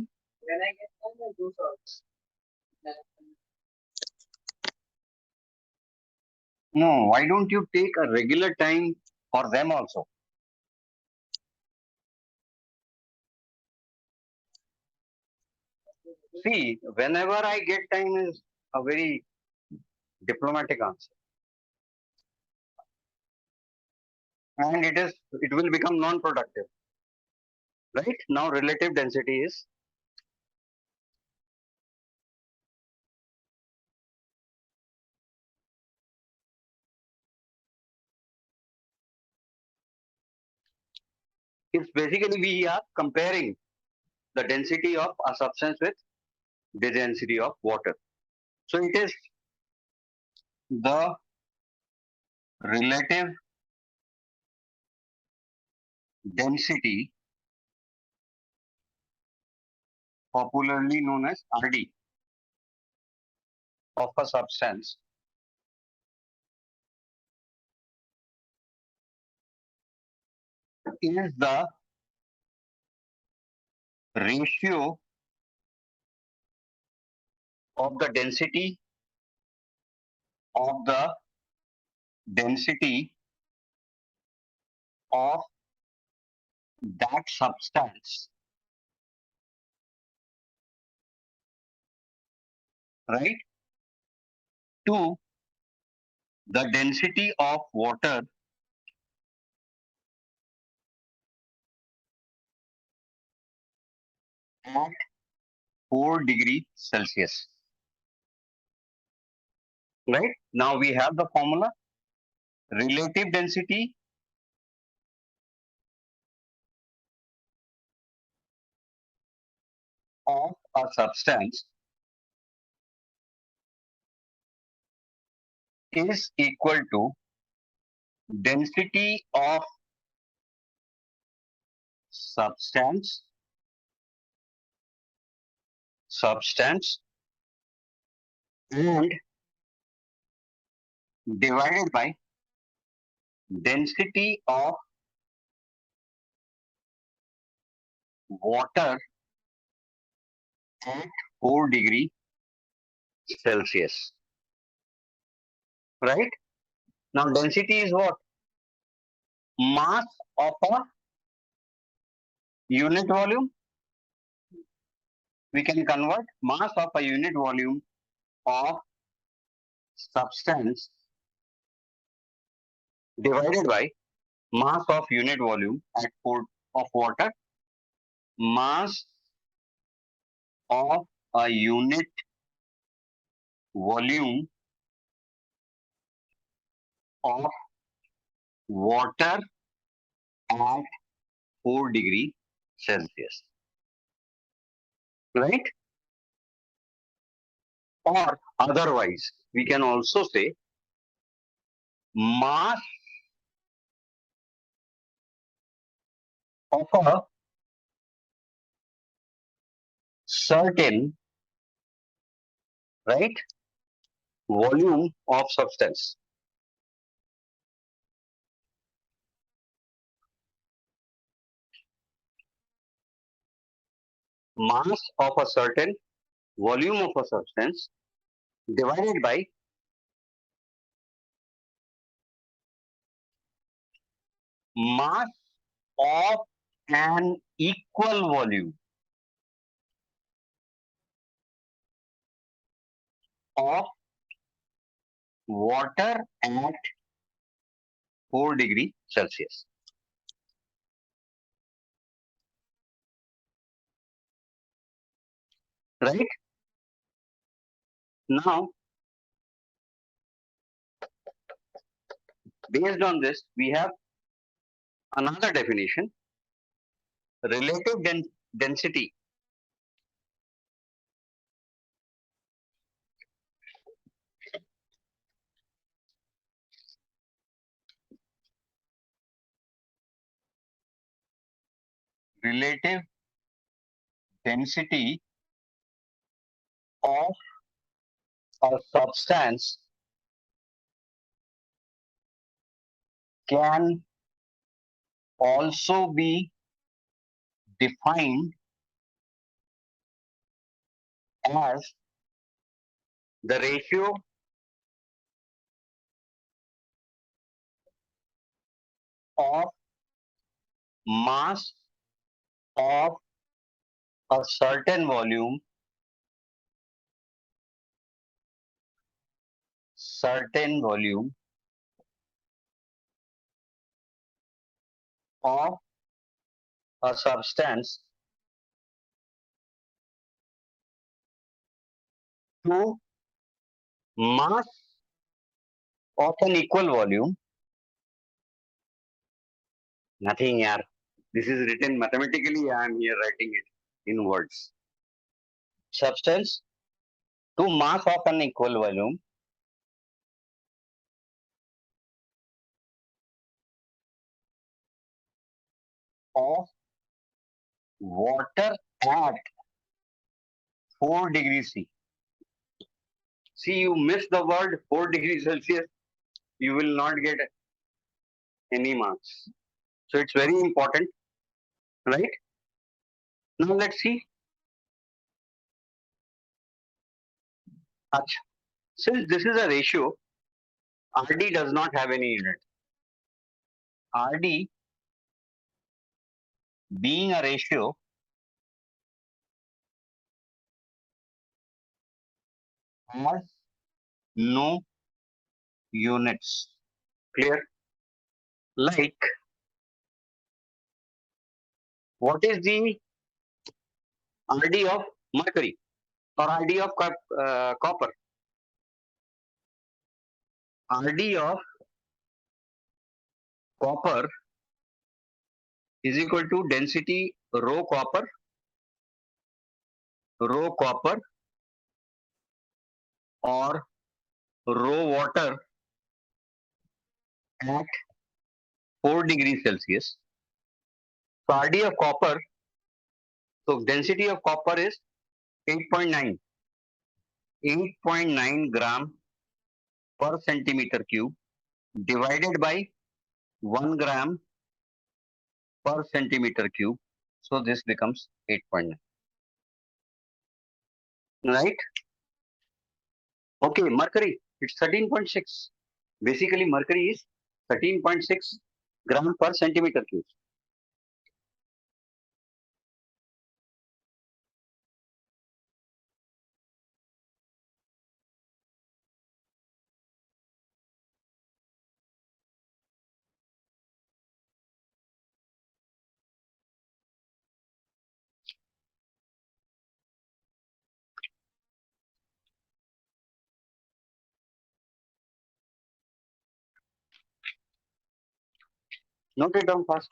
No, why don't you take a regular time for them also? See, whenever I get time is a very diplomatic answer. And it will become non-productive. Right? Now relative density is basically we are comparing the density of a substance with the density of water. So it is the relative density, popularly known as RD, of a substance is the ratio of the of the density of that substance, right, to the density of water at 4 degrees Celsius. Right? Now we have the formula relative density of a substance is equal to density of substance substance and divided by density of water at 4 degrees Celsius. Right? Now density is what? Mass of a unit volume. We can convert mass of a unit volume of substance divided by mass of unit volume at 4 of water, mass of a unit volume of water at 4 degrees Celsius, right? Or otherwise, we can also say mass of a certain, right, volume of substance. Mass of a certain volume of a substance divided by mass of an equal volume of water at 4 degrees Celsius. Right? Now, Based on this, we have another definition: relative density. Relative density of a substance can also be defined as the ratio of mass of a certain volume of a substance to mass of an equal volume. Nothing, yaar. This is written mathematically. I am here writing it in words. Substance to mass of an equal volume of water at 4 degrees C. See, you miss the word 4 degrees Celsius, you will not get any marks. So it's very important, right? Now let's see. Achha. Since this is a ratio, RD does not have any unit. RD being a ratio has no units. Clear? Like, what is the RD of mercury or RD of copper? RD of copper is equal to density rho copper or rho water at 4 degrees Celsius. So RD of copper, so density of copper is 8.9, 8.9 gram per centimeter cube divided by 1 gram per centimeter cube. So this becomes 8.9. Right? Okay, mercury, it's 13.6. Basically, mercury is 13.6 gram per centimeter cube. Note it down fast.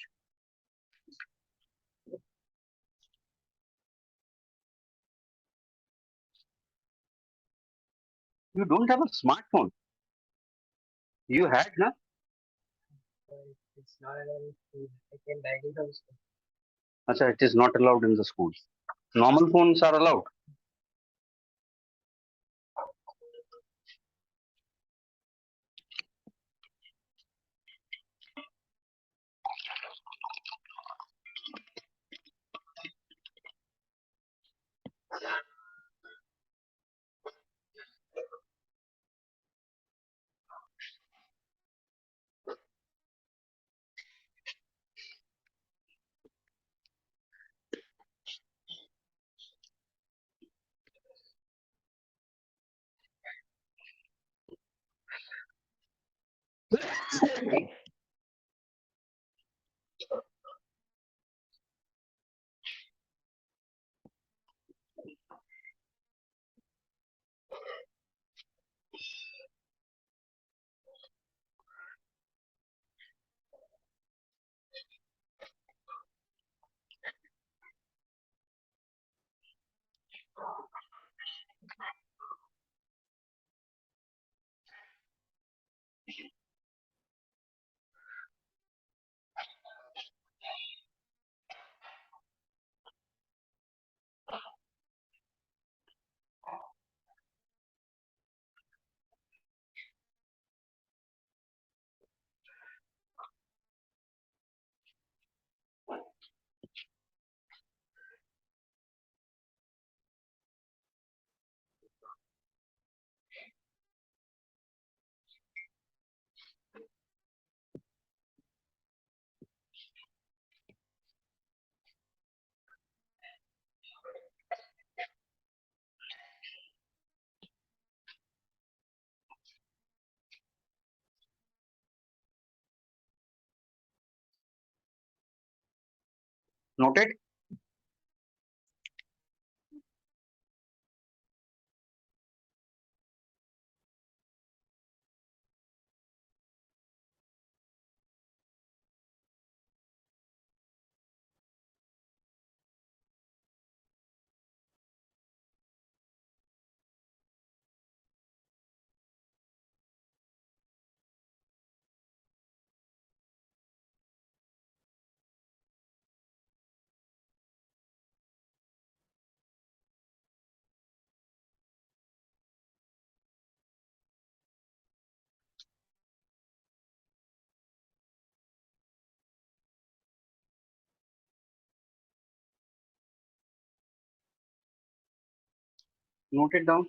You don't have a smartphone. You had, na? It's not allowed in school. I can write it on school. Achha, it is not allowed in the schools. Normal phones are allowed. Noted? Note it down.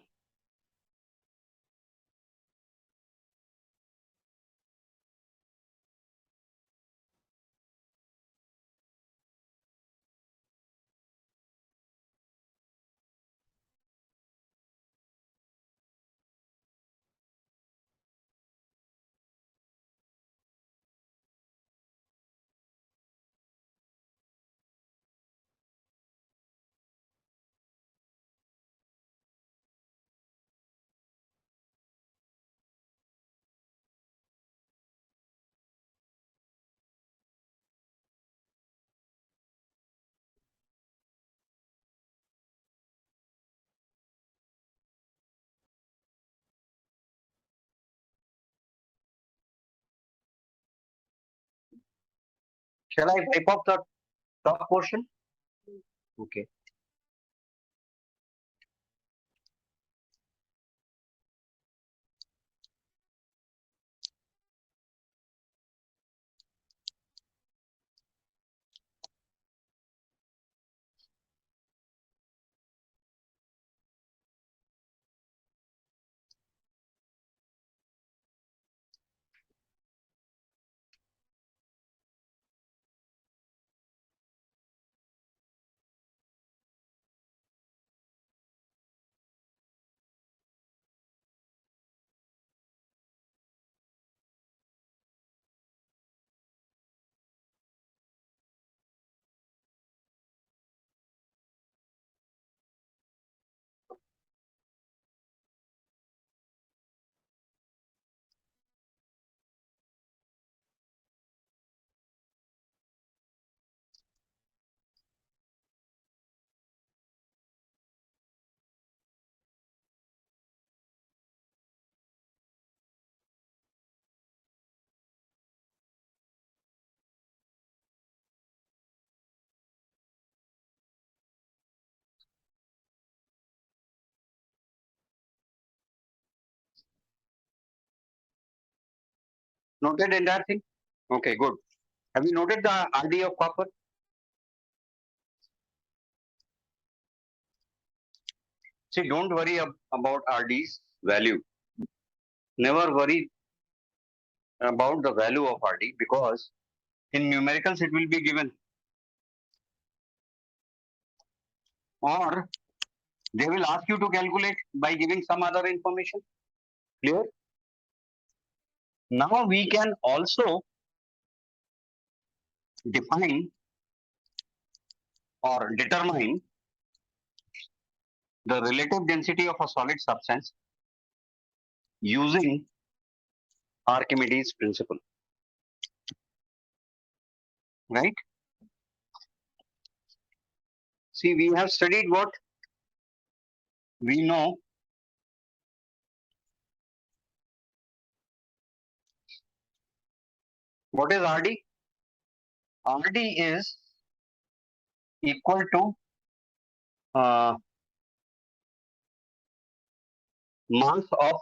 Shall I wipe off the top portion? Okay. Noted entire thing? Okay, good. Have you noted the RD of copper? See, don't worry about RD's value. Never worry about the value of RD because in numericals it will be given, or they will ask you to calculate by giving some other information. Clear? Now we can also define or determine the relative density of a solid substance using Archimedes principle, right? See, we have studied what we know. What is RD? RD is equal to uh, mass of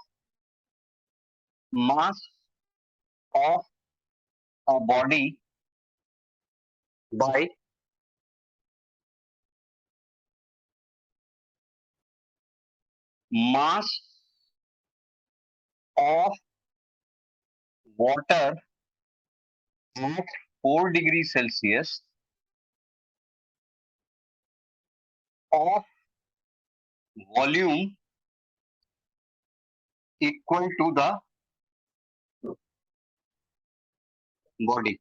mass of a body by mass of water at 4 degrees Celsius of volume equal to the body.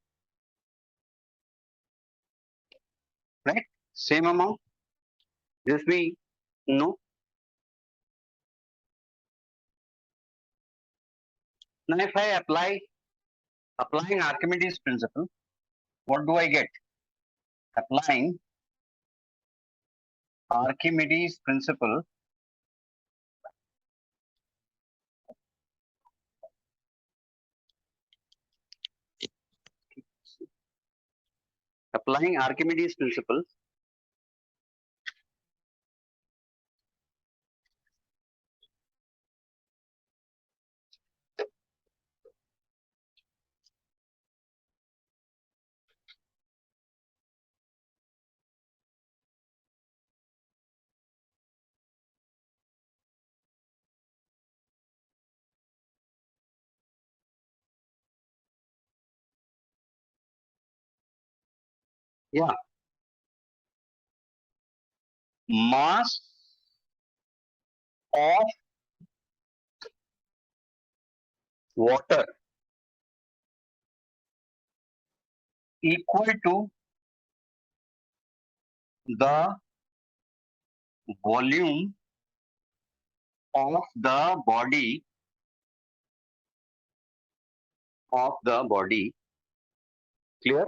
right? Same amount. This we know. Now, if I applying Archimedes principle, what do I get? Applying Archimedes principle, applying Archimedes principle, yeah, mass of water equal to the volume of the body, clear,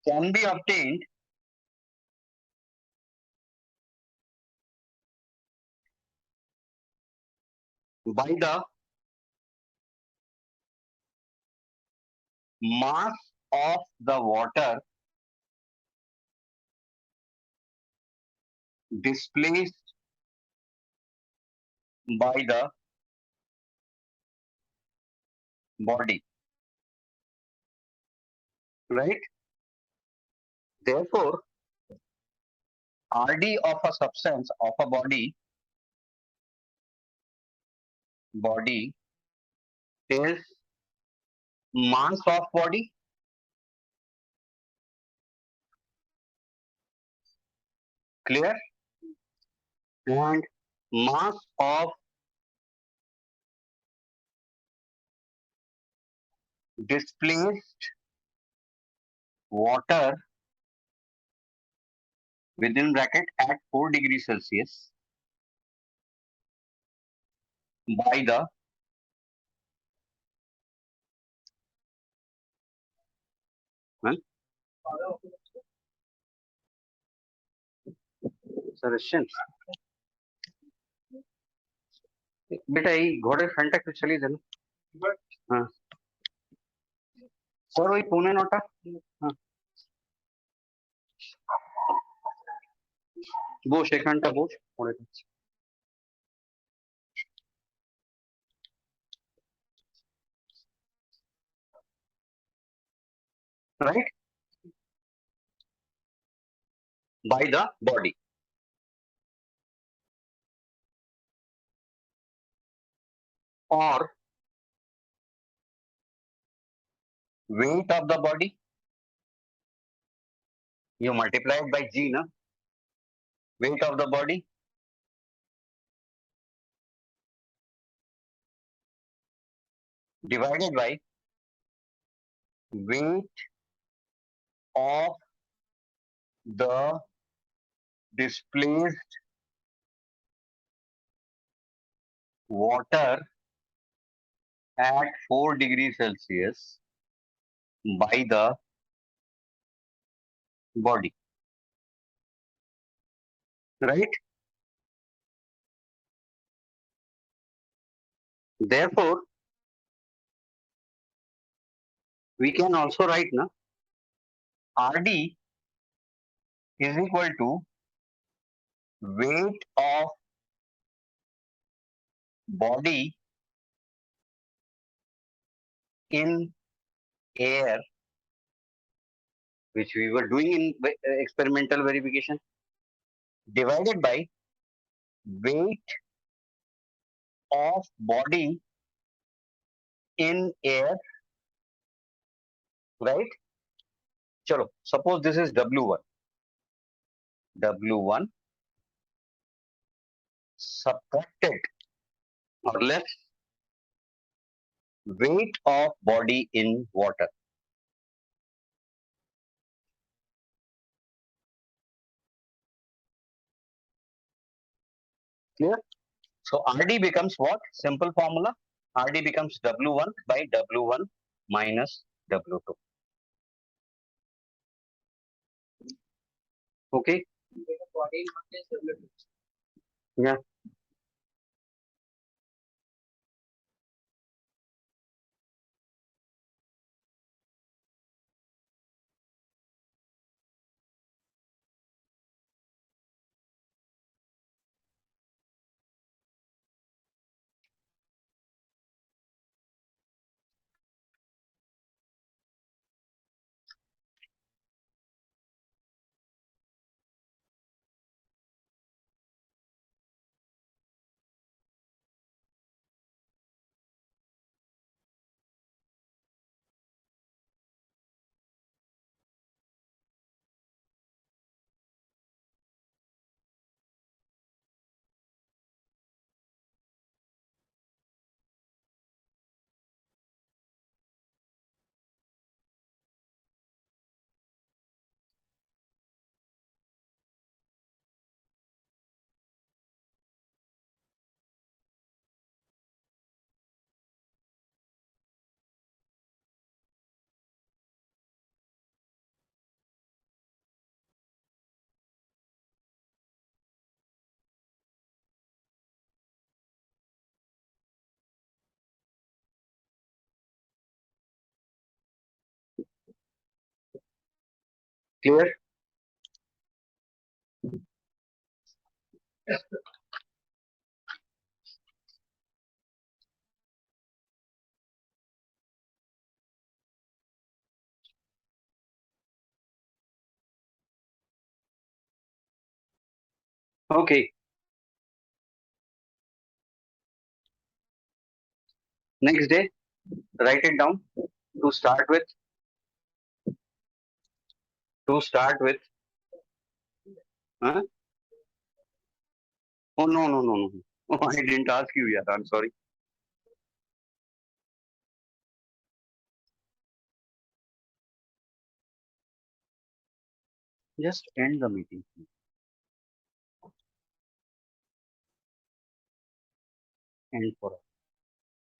can be obtained by the mass of the water displaced by the body, right? Therefore, RD of a substance of a body is mass of body, clear, and mass of displaced water within bracket at 4 degrees Celsius by the sir बेटा ये घोड़े front तक चली देना हाँ sir वही Pune NOTA हाँ वो सेकंड टा वो right by the body or weight of the body you multiply it by g na weight of the body divided by weight of the displaced water at 4 degrees Celsius by the body, right? Therefore, we can also write na RD is equal to weight of body in air, which we were doing in experimental verification, divided by weight of body in air, right? Chalo, suppose this is W1. W1 subtracted or less weight of body in water. Clear? So RD becomes what? Simple formula. RD becomes W1 by W1 minus W2. Okay? Body mass is W2. Yeah. Clear? Okay. Next day, write it down. To start with, to start with, huh? Oh no, no, no, no. Oh, I didn't ask you yet. I'm sorry. Just end the meeting. End for